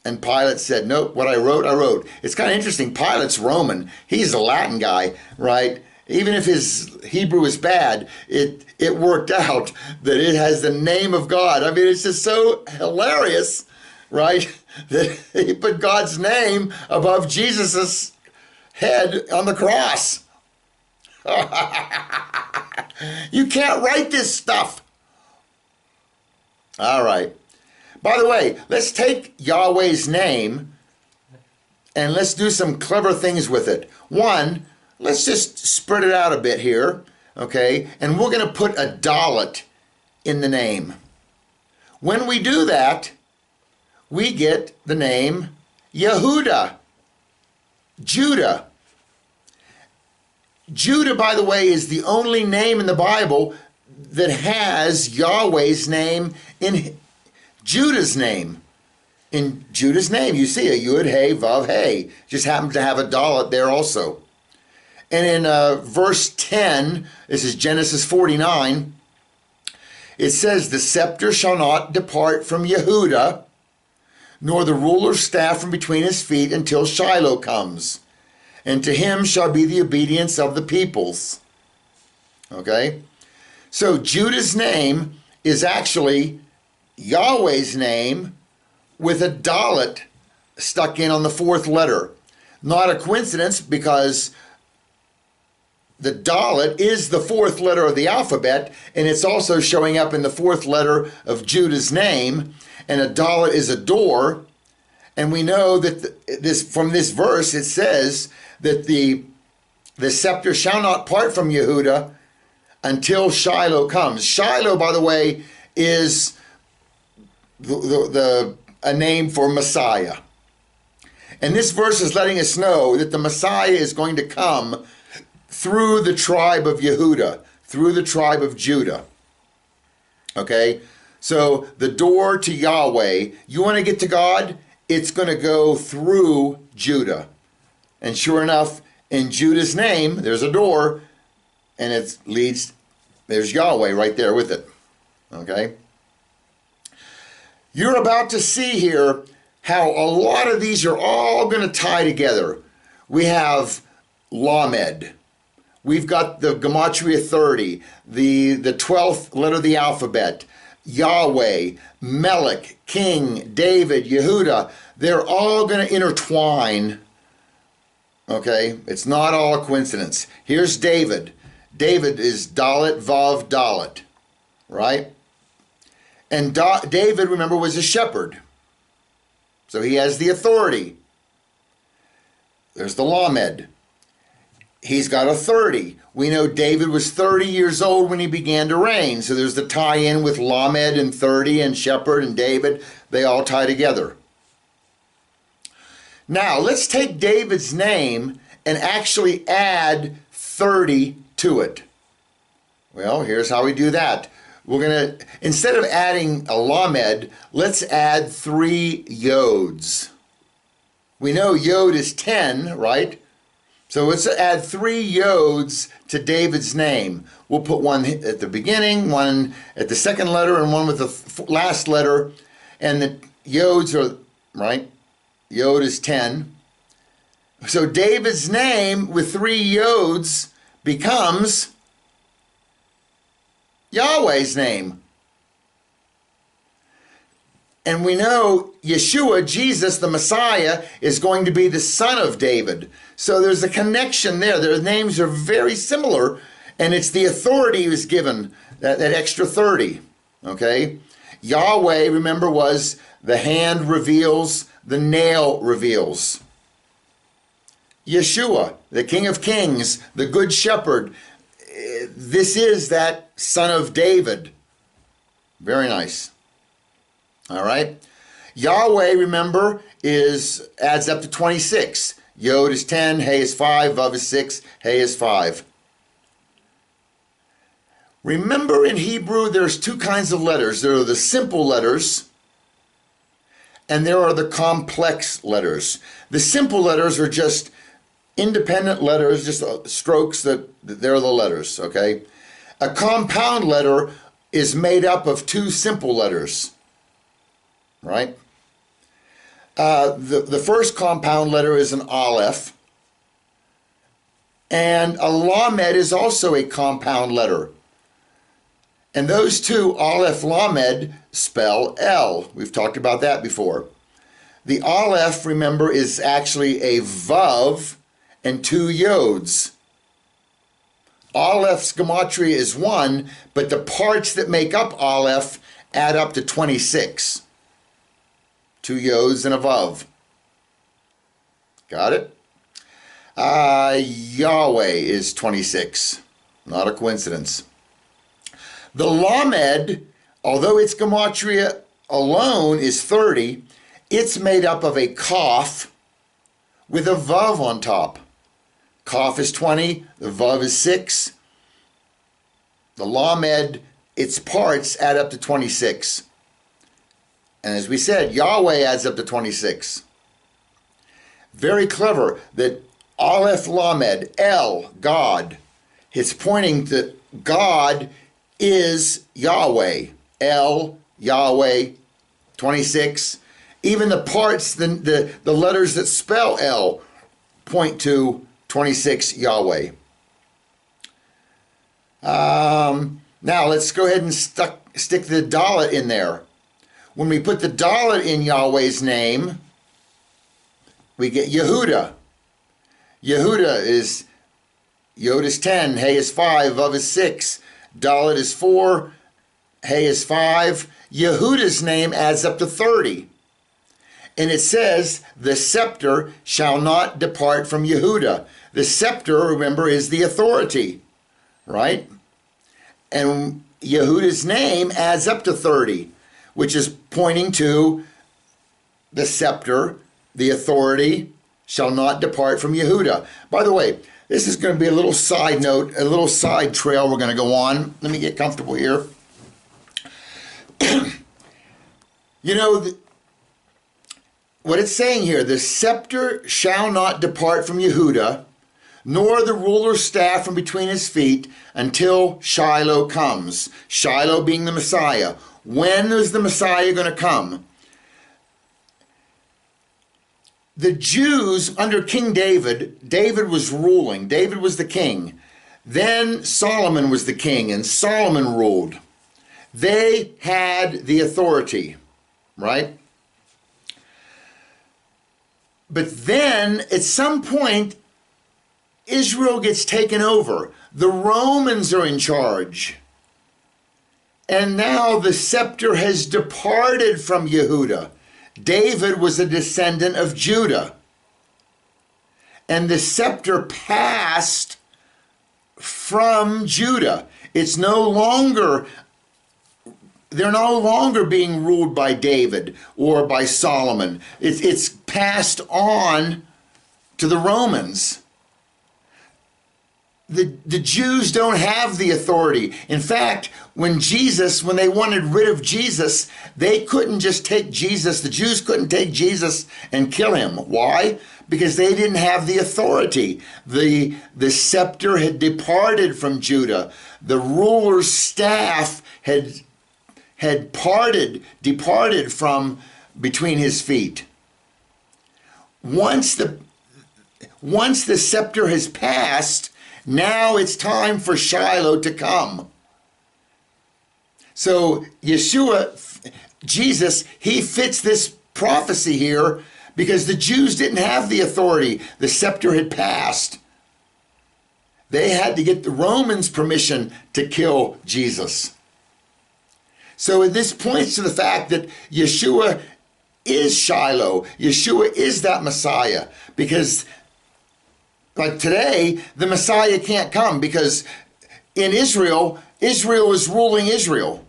[SPEAKER 1] And Pilate said, nope, what I wrote, I wrote. It's kind of interesting. Pilate's Roman. He's a Latin guy, right? Even if his Hebrew is bad, it worked out that it has the name of God. I mean, it's just so hilarious, right? That he put God's name above Jesus's head on the cross. You can't write this stuff. All right. By the way, let's take Yahweh's name and let's do some clever things with it. One, let's just spread it out a bit here, okay? And we're going to put a dalet in the name. When we do that, we get the name Yehuda, Judah. Judah, by the way, is the only name in the Bible that has Yahweh's name in Judah's name. In Judah's name, you see a Yud, Hey, Vav, Hey. Just happens to have a dalet there also. And in verse 10, this is Genesis 49, it says, the scepter shall not depart from Yehuda, nor the ruler's staff from between his feet until Shiloh comes. And to him shall be the obedience of the peoples. Okay? So Judah's name is actually Yahweh's name with a dalet stuck in on the fourth letter. Not a coincidence, because the dalet is the fourth letter of the alphabet, and it's also showing up in the fourth letter of Judah's name. And a dalet is a door, and we know that from this verse it says that the scepter shall not part from Yehuda until Shiloh comes. Shiloh, by the way, is a name for Messiah. And this verse is letting us know that the Messiah is going to come through the tribe of Yehuda, through the tribe of Judah. Okay? So the door to Yahweh, you want to get to God, it's going to go through Judah. And sure enough, in Judah's name, there's a door, and it leads, there's Yahweh right there with it. Okay? You're about to see here how a lot of these are all going to tie together. We have Lamed. We've got the Gematria 30, the 12th letter of the alphabet, Yahweh, Melech, King, David, Yehuda. They're all going to intertwine. Okay? It's not all a coincidence. Here's David. David is Dalet, Vav, Dalet, right? And David, remember, was a shepherd. So he has the authority. There's the Lamed. He's got a 30. We know David was 30 years old when he began to reign. So there's the tie-in with Lamed and 30 and shepherd and David. They all tie together. Now, let's take David's name and actually add 30 to it. Well, here's how we do that. We're going to, instead of adding a Lamed, let's add 3 Yods. We know Yod is 10, right? So let's add 3 Yods to David's name. We'll put one at the beginning, one at the second letter, and one with the last letter. And the Yods are, right? Yod is 10. So David's name with 3 Yods becomes Yahweh's name. And we know Yeshua, Jesus, the Messiah, is going to be the son of David. So there's a connection there. Their names are very similar, and it's the authority he was given, that extra 30. Okay? Yahweh, remember, was the hand reveals, the nail reveals. Yeshua, the King of Kings, the Good Shepherd. This is that son of David. Very nice. All right. Yahweh, remember, adds up to 26. Yod is 10, Hey is 5, Vav is 6, Hey is 5. Remember, in Hebrew, there's 2 kinds of letters. There are the simple letters, and there are the complex letters. The simple letters are just independent letters, just strokes that they're the letters, okay? A compound letter is made up of 2 simple letters, right? The first compound letter is an alef, and a lamed is also a compound letter. And those 2, alef, lamed, spell El. We've talked about that before. The alef, remember, is actually a vav and 2 yods. Alef's gematria is 1, but the parts that make up alef add up to 26. 2 yods and a vav. Got it? Yahweh is 26. Not a coincidence. The lamed, although its gematria alone is 30, it's made up of a kaf with a vav on top. Kaf is 20, the vav is 6. The lamed, its parts add up to 26. And as we said, Yahweh adds up to 26. Very clever that Aleph Lamed, El, God, it's pointing to God is Yahweh. El, Yahweh, 26. Even the parts, the letters that spell El point to 26 Yahweh. Now let's go ahead and stick the Dalet in there. When we put the Dalet in Yahweh's name, we get Yehuda. Yehuda is, Yod is 10, Hey is 5, Vav is 6, Dalet is 4, Hey is 5. Yehuda's name adds up to 30. And it says, the scepter shall not depart from Yehuda. The scepter, remember, is the authority, right? And Yehuda's name adds up to 30, which is pointing to the scepter, the authority, shall not depart from Yehuda. By the way, this is going to be a little side note, a little side trail we're going to go on. Let me get comfortable here. You know, what it's saying here, the scepter shall not depart from Yehuda, nor the ruler's staff from between his feet until Shiloh comes. Shiloh being the Messiah. When is the Messiah going to come? The Jews under King David, David was ruling. David was the king. Then Solomon was the king, and Solomon ruled. They had the authority, right? But then, at some point, Israel gets taken over. the Romans are in charge. And now the scepter has departed from Yehuda. David was a descendant of Judah. And the scepter passed from Judah. It's no longer, they're no longer being ruled by David or by Solomon. It's passed on to the Romans. The Jews don't have the authority. In fact, when they wanted rid of Jesus, they couldn't just take Jesus. The Jews couldn't take Jesus and kill him. Why? Because they didn't have the authority. The scepter had departed from Judah. The ruler's staff had departed from between his feet. Once the scepter has passed, now it's time for Shiloh to come. So Yeshua, Jesus, he fits this prophecy here because the Jews didn't have the authority. The scepter had passed. They had to get the Romans' permission to kill Jesus. So this points to the fact that Yeshua is Shiloh. Yeshua is that Messiah, because like today, the Messiah can't come because in Israel is ruling Israel.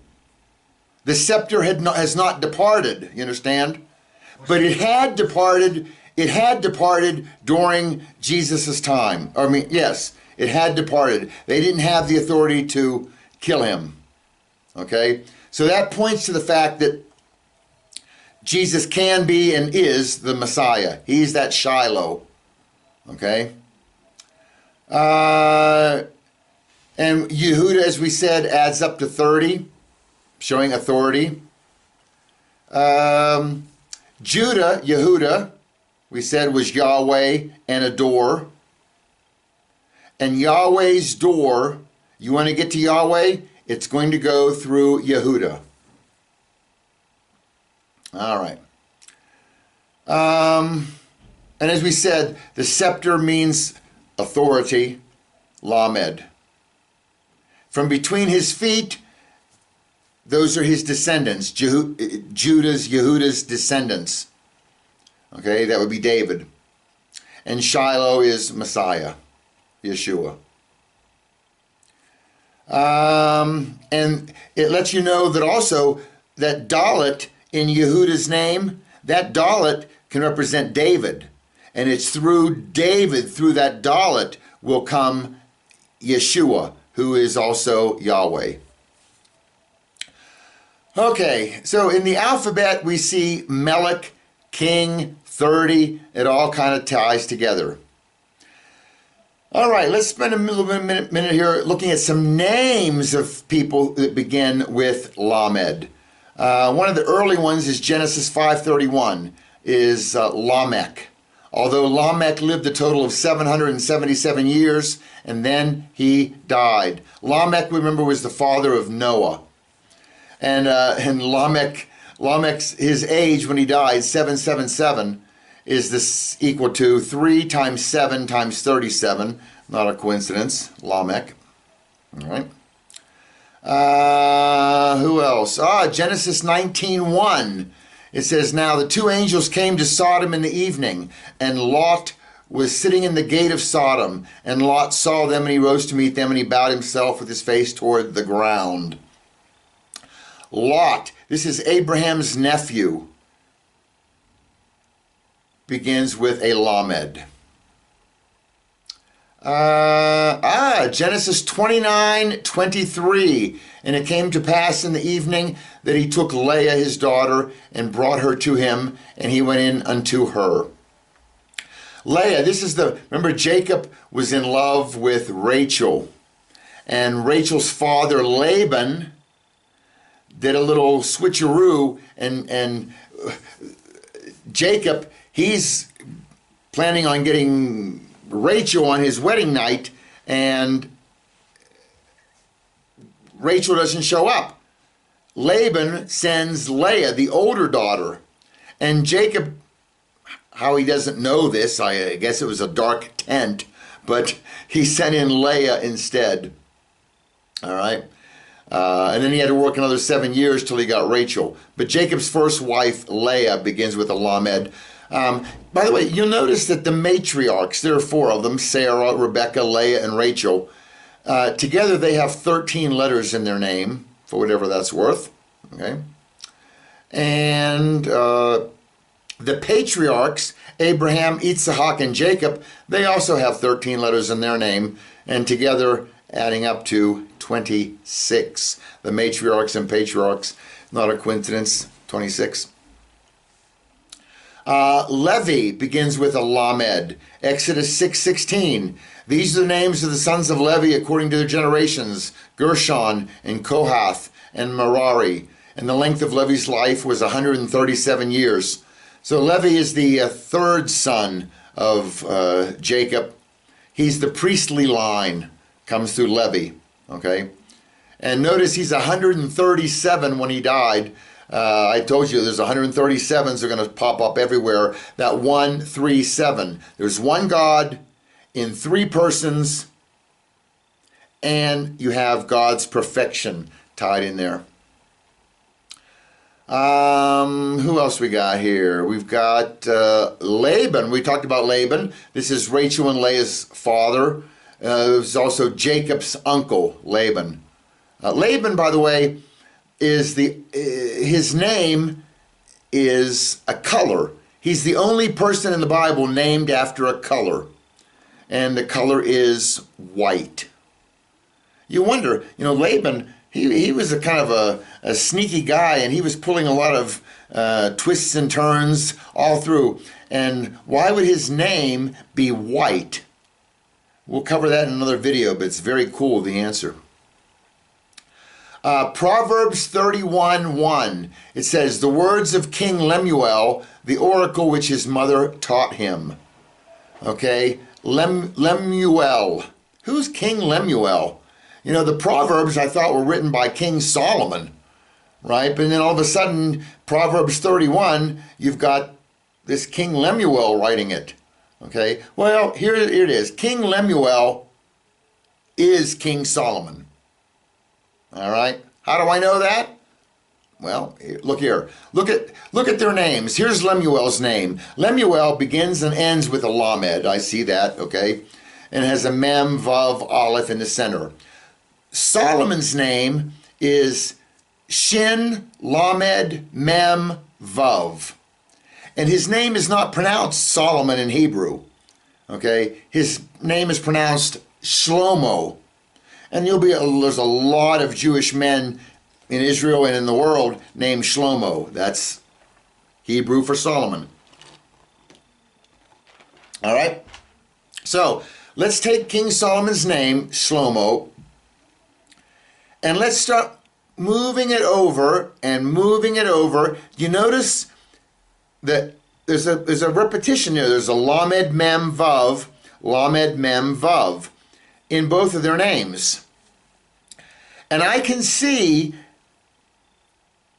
[SPEAKER 1] The scepter has not departed, you understand? But it had departed during Jesus' time. I mean, yes, it had departed. They didn't have the authority to kill him. Okay? So that points to the fact that Jesus can be and is the Messiah. He's that Shiloh. Okay? And Yehuda, as we said, adds up to 30, showing authority. Judah, Yehuda, we said was Yahweh and a door. And Yahweh's door, you want to get to Yahweh? It's going to go through Yehuda. All right. And as we said, the scepter means authority, Lamed. From between his feet, those are his descendants, Yehuda's descendants. Okay, that would be David. And Shiloh is Messiah, Yeshua. And it lets you know that also that Dalet in Yehuda's name, that Dalet can represent David. And it's through David, through that Dalet, will come Yeshua, who is also Yahweh. Okay, so in the alphabet we see Melech, King, 30. It all kind of ties together. All right, let's spend a minute here looking at some names of people that begin with Lamed. One of the early ones is Genesis 5:31, is Lamech. Although Lamech lived a total of 777 years, and then he died. Lamech, remember, was the father of Noah. And Lamech's, his age when he died, 777, is this equal to 3 times 7 times 37. Not a coincidence, Lamech. All right. Who else? Genesis 19:1. It says, now the two angels came to Sodom in the evening, and Lot was sitting in the gate of Sodom. And Lot saw them, and he rose to meet them, and he bowed himself with his face toward the ground. Lot, this is Abraham's nephew, begins with a Lamed. Genesis 29:23. And it came to pass in the evening that he took Leah his daughter and brought her to him, and he went in unto her. Leah, this is remember Jacob was in love with Rachel, and Rachel's father Laban did a little switcheroo, and Jacob, he's planning on getting Rachel on his wedding night, and Rachel doesn't show up. Laban sends Leah, the older daughter, and Jacob, how he doesn't know this, I guess it was a dark tent, but he sent in Leah instead. All right. And then he had to work another 7 years till he got Rachel. But Jacob's first wife, Leah, begins with a Lamed. By the way, you'll notice that the matriarchs, there are 4 of them, Sarah, Rebecca, Leah, and Rachel. Together they have 13 letters in their name, for whatever that's worth. Okay. And the patriarchs, Abraham, Isaac, and Jacob, they also have 13 letters in their name, and together adding up to 26. The matriarchs and patriarchs, not a coincidence, 26. Levi begins with a Lamed. Exodus 6:16. These are the names of the sons of Levi according to their generations, Gershon and Kohath and Merari. And the length of Levi's life was 137 years. So Levi is the third son of Jacob. He's the priestly line, comes through Levi, okay? And notice he's 137 when he died. I told you there's 137s are going to pop up everywhere. That 137. There's one God in 3 persons, and you have God's perfection tied in there. Who else we got here? We've got Laban. We talked about Laban. This is Rachel and Leah's father. There's also Jacob's uncle, Laban. Laban, by the way, is his name is a color. He's the only person in the Bible named after a color, and the color is white. You wonder, Laban, he was a kind of a sneaky guy, and he was pulling a lot of twists and turns all through. And why would his name be white? We'll cover that in another video, but it's very cool, the answer. Proverbs 31:1. It says, the words of King Lemuel, the oracle which his mother taught him. Okay, Lemuel. Who's King Lemuel? The Proverbs I thought were written by King Solomon, right? But then all of a sudden, Proverbs 31, you've got this King Lemuel writing it. Okay, well, here it is. King Lemuel is King Solomon. All right, how do I know that? Well, look here. Look at their names. Here's Lemuel's name. Lemuel begins and ends with a Lamed. I see that, okay? And has a Mem, Vav, Aleph in the center. Solomon's name is Shin, Lamed, Mem, Vav. And his name is not pronounced Solomon in Hebrew. Okay? His name is pronounced Shlomo. And there's a lot of Jewish men in Israel and in the world named Shlomo. That's Hebrew for Solomon. All right? So, let's take King Solomon's name, Shlomo, and let's start moving it over and moving it over. You notice that there's a repetition here. There's a Lamed Mem Vav, Lamed Mem Vav in both of their names. And I can see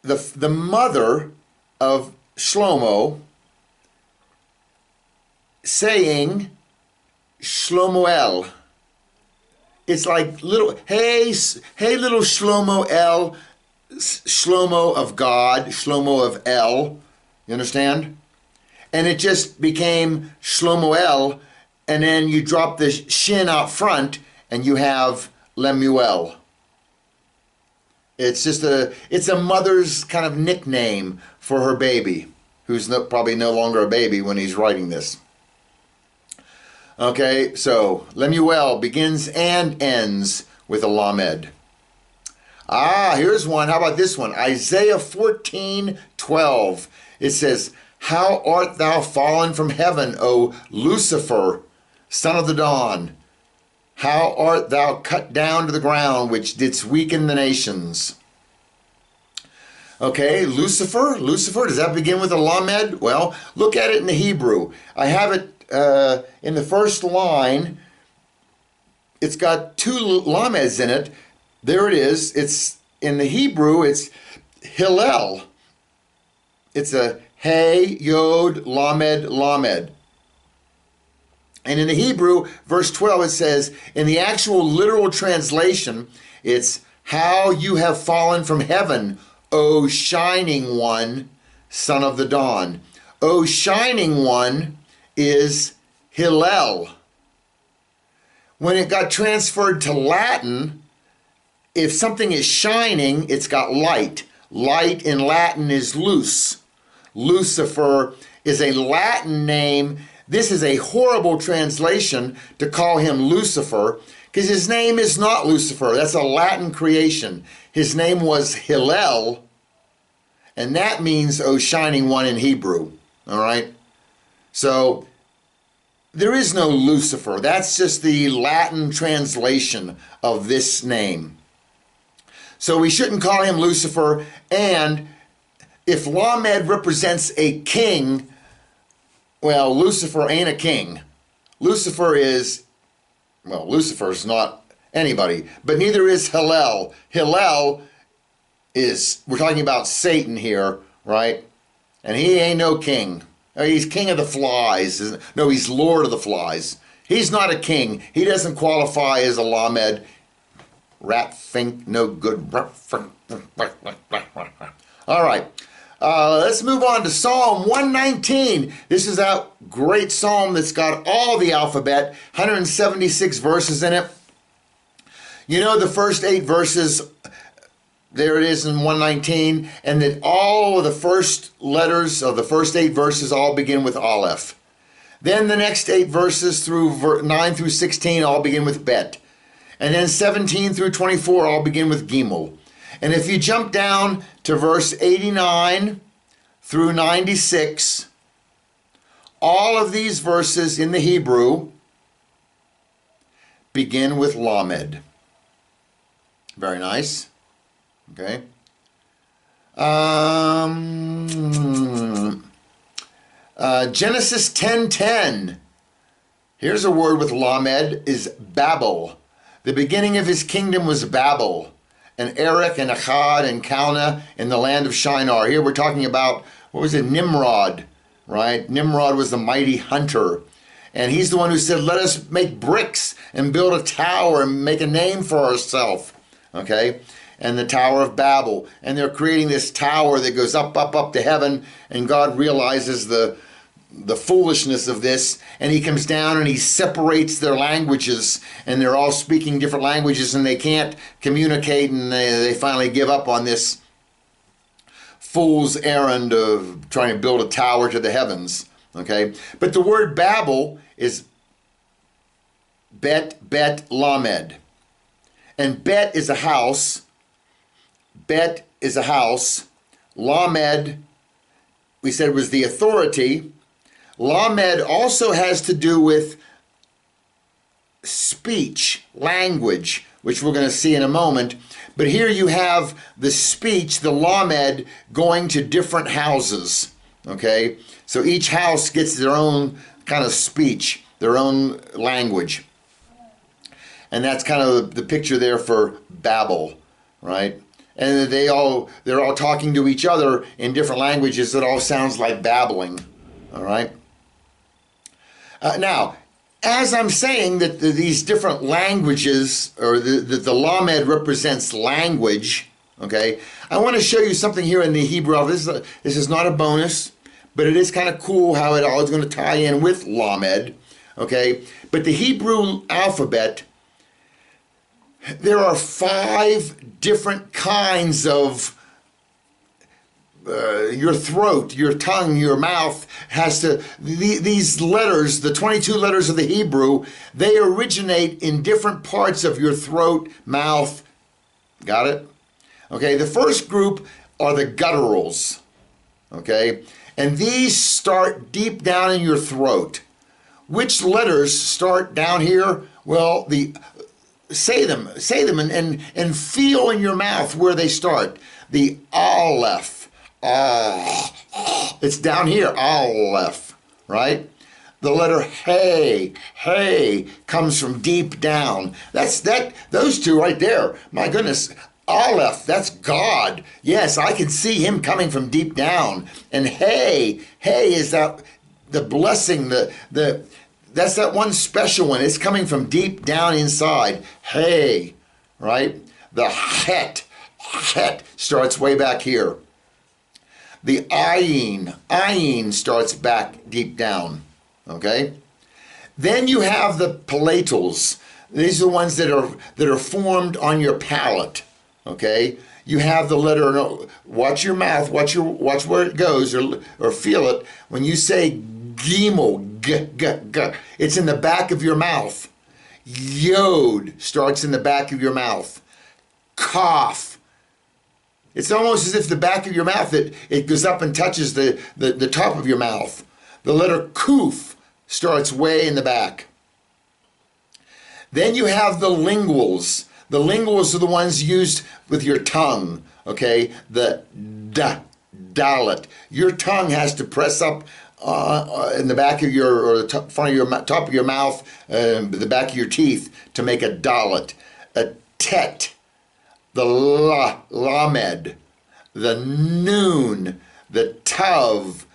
[SPEAKER 1] the mother of Shlomo saying Shlomoel. It's like hey little Shlomo El, Shlomo of God, Shlomo of El. You understand? And it just became Shlomoel, and then you drop the shin out front, and you have Lemuel. It's just it's a mother's kind of nickname for her baby, who's probably no longer a baby when he's writing this. Okay, so Lemuel begins and ends with a Lamed. Here's one. How about this one? Isaiah 14:12. It says, how art thou fallen from heaven, O Lucifer, son of the dawn? How art thou cut down to the ground, which didst weaken the nations? Okay, Lucifer, does that begin with a Lamed? Well, look at it in the Hebrew. I have it in the first line. It's got 2 Lameds in it. There it is. It's in the Hebrew, it's Hillel. It's a Hey, Yod, Lamed, Lamed. And in the Hebrew, verse 12, it says, in the actual literal translation, it's how you have fallen from heaven, O shining one, son of the dawn. O shining one is Hillel. When it got transferred to Latin, if something is shining, it's got light. Light in Latin is luz. Lucifer is a Latin name. This is a horrible translation to call him Lucifer, because his name is not Lucifer. That's a Latin creation. His name was Hillel, and that means, O shining one in Hebrew. All right? So there is no Lucifer. That's just the Latin translation of this name. So we shouldn't call him Lucifer. And if Lamed represents a king, well, Lucifer ain't a king. Lucifer's not anybody, but neither is Hillel. Hillel is, we're talking about Satan here, right? And he ain't no king. He's king of the flies. No, he's lord of the flies. He's not a king. He doesn't qualify as a Lamed. Rat fink, no good. All right. Let's move on to Psalm 119. This is a great psalm that's got all the alphabet, 176 verses in it. You know the first 8 verses, there it is in 119, and that all of the first letters of the first 8 verses all begin with alef. Then the next 8 verses through 9 through 16 all begin with bet. And then 17 through 24 all begin with gimel. And if you jump down to verse 89 through 96, all of these verses in the Hebrew begin with Lamed. Very nice. Okay. Genesis 10:10. Here's a word with Lamed, is Babel. The beginning of his kingdom was Babel, and Erech and Akkad and Calneh in the land of Shinar. Here we're talking about, what was it, Nimrod, right? Nimrod was the mighty hunter. And he's the one who said, let us make bricks and build a tower and make a name for ourselves. Okay? And the Tower of Babel. And they're creating this tower that goes up, up, up to heaven. And God realizes the foolishness of this. And he comes down and he separates their languages. And they're all speaking different languages and they can't communicate. And they finally give up on this fool's errand of trying to build a tower to the heavens. Okay? But the word Babel is Bet Lamed. And Bet is a house. Bet is a house. Lamed, we said, was the authority. Lamed also has to do with speech, language, which we're going to see in a moment. But here you have the speech, the Lamed, going to different houses. Okay? So each house gets their own kind of speech, their own language. And that's kind of the picture there for Babel, right? And they're all talking to each other in different languages that all sounds like babbling, all right? Now, as I'm saying that these different languages, or the Lamed represents language, okay, I want to show you something here in the Hebrew. This is not a bonus, but it is kind of cool how it all is going to tie in with Lamed, okay? But the Hebrew alphabet, there are 5 different kinds of your throat, your tongue, your mouth has to, these letters, the 22 letters of the Hebrew, they originate in different parts of your throat, mouth. Got it? Okay, the first group are the gutturals. Okay, and these start deep down in your throat. Which letters start down here? Well, say them and feel in your mouth where they start. The alef. It's down here, alef, right? The letter hey comes from deep down. Those two right there. My goodness, alef, that's God. Yes, I can see him coming from deep down. And hey is that the blessing, the that's that one special one. It's coming from deep down inside. Hey, right? The het starts way back here. The ayin starts back deep down, okay? Then you have the palatals. These are the ones that are formed on your palate, okay? You have the letter, watch your mouth, watch where it goes, or feel it. When you say gimel, g, it's in the back of your mouth. Yod starts in the back of your mouth. Kaf. It's almost as if the back of your mouth, it goes up and touches the top of your mouth. The letter Kuf starts way in the back. Then you have the linguals. The linguals are the ones used with your tongue, okay? The dalet. Your tongue has to press up in the back of or the front of your top of your mouth, the back of your teeth to make a dalet. A tet. The lamed, the noon, the tav.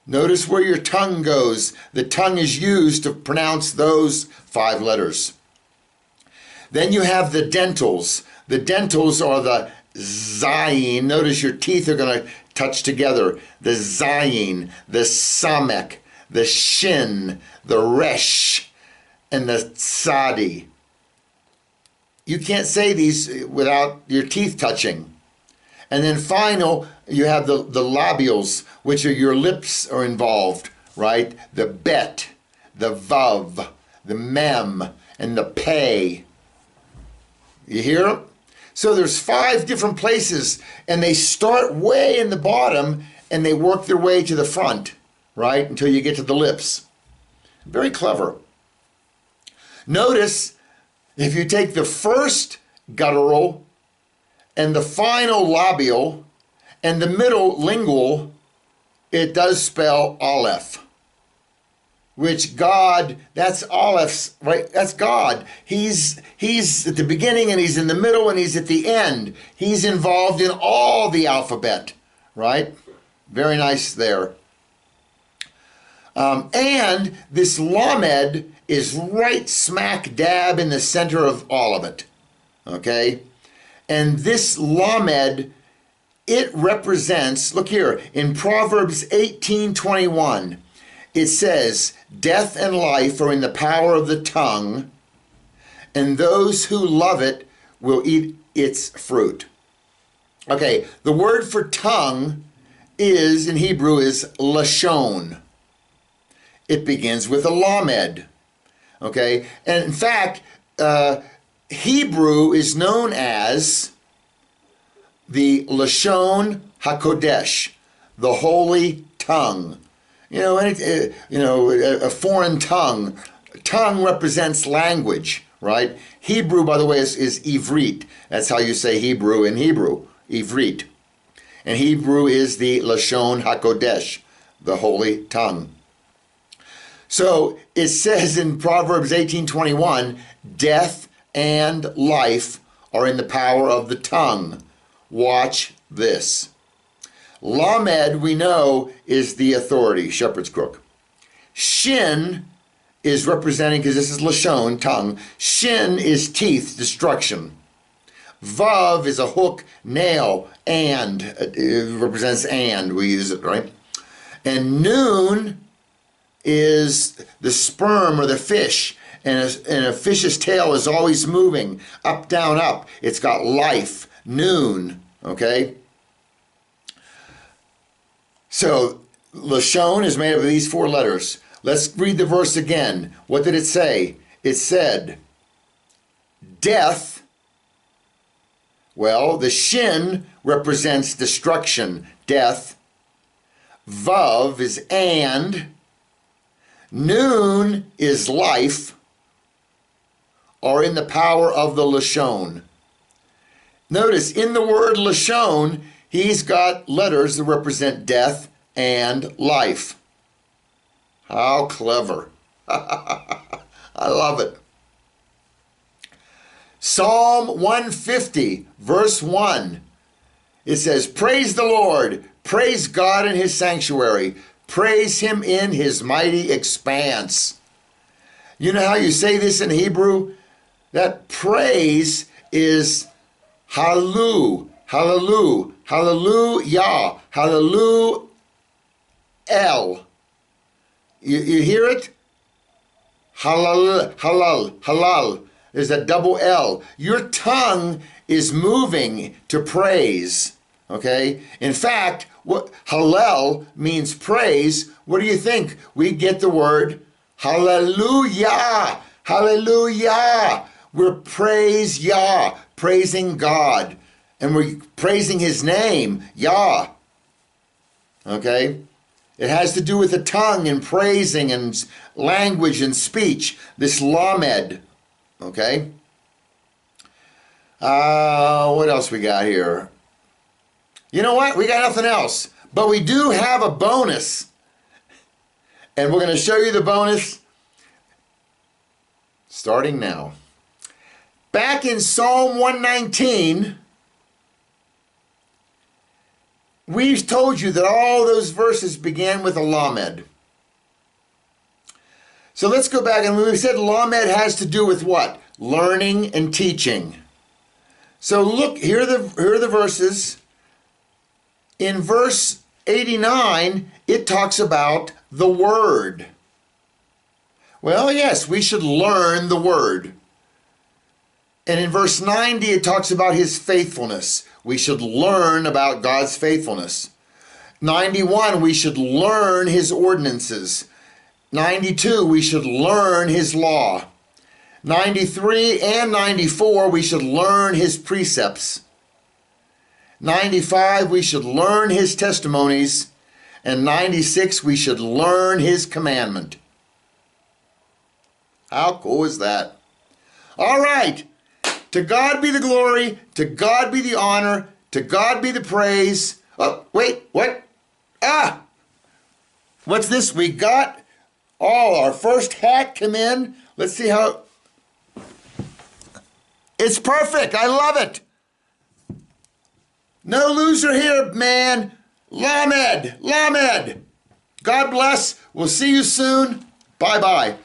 [SPEAKER 1] Notice where your tongue goes. The tongue is used to pronounce those 5 letters. Then you have the dentals. The dentals are the zayin. Notice your teeth are going to touch together. The zayin, the samek, the shin, the resh, and the tzadi. You can't say these without your teeth touching. And then final, you have the labials, which are your lips are involved, right? The bet, the vav, the mem, and the pay. You hear? So there's 5 different places, and they start way in the bottom, and they work their way to the front, right? Until you get to the lips. Very clever. Notice, if you take the first guttural and the final labial and the middle lingual, it does spell alef. Which God, that's alef's, right? That's God. He's at the beginning and he's in the middle and he's at the end. He's involved in all the alphabet, right? Very nice there. And this lamed is right smack dab in the center of all of it, okay? And this lamed, it represents, look here, in Proverbs 18:21, it says, death and life are in the power of the tongue, and those who love it will eat its fruit. Okay, the word for tongue is, in Hebrew, is lashon. It begins with a lamed. Okay, and in fact, Hebrew is known as the Lashon HaKodesh, the holy tongue. You know, a foreign tongue. Tongue represents language, right? Hebrew, by the way, is Ivrit. That's how you say Hebrew in Hebrew, Ivrit. And Hebrew is the Lashon HaKodesh, the holy tongue. So it says in Proverbs 18:21, death and life are in the power of the tongue. Watch this. Lamed, we know, is the authority, shepherd's crook. Shin is representing, because this is Lashon, tongue. Shin is teeth, destruction. Vav is a hook, nail, and, it represents and, we use it, right? And noon is the sperm or the fish, and a fish's tail is always moving, up, down, up. It's got life, noon, okay? So, Lashon is made up of these 4 letters. Let's read the verse again. What did it say? It said, death, well, the shin represents destruction, death. Vav is and. Noon is life, or in the power of the Lashon. Notice, in the word Lashon, he's got letters that represent death and life. How clever. I love it. Psalm 150, verse 1. It says, praise the Lord, praise God in his sanctuary, praise him in his mighty expanse. You know how you say this in Hebrew? That praise is hallelu, hallelu, hallelujah, hallelu el. You hear it? Halal, halal, halal. There's a double L. Your tongue is moving to praise. Okay? In fact, what halal means praise. What do you think? We get the word hallelujah. Hallelujah. We're praise Yah, praising God. And we're praising his name, Yah. Okay? It has to do with the tongue and praising and language and speech. This lamed. Okay? What else we got here? You know what? We got nothing else. But we do have a bonus. And we're going to show you the bonus starting now. Back in Psalm 119, we've told you that all those verses began with a lamed. So let's go back, and we said lamed has to do with what? Learning and teaching. So look, here are the verses. In verse 89, it talks about the word. Well, yes, we should learn the word. And in verse 90, it talks about his faithfulness. We should learn about God's faithfulness. 91, we should learn his ordinances. 92, we should learn his law. 93 and 94, we should learn his precepts. 95, we should learn his testimonies. And 96, we should learn his commandment. How cool is that? All right. To God be the glory. To God be the honor. To God be the praise. Oh, wait, what? What's this? We got our first hat come in. Let's see how. It's perfect. I love it. No loser here, man. Lamed. God bless. We'll see you soon. Bye-bye.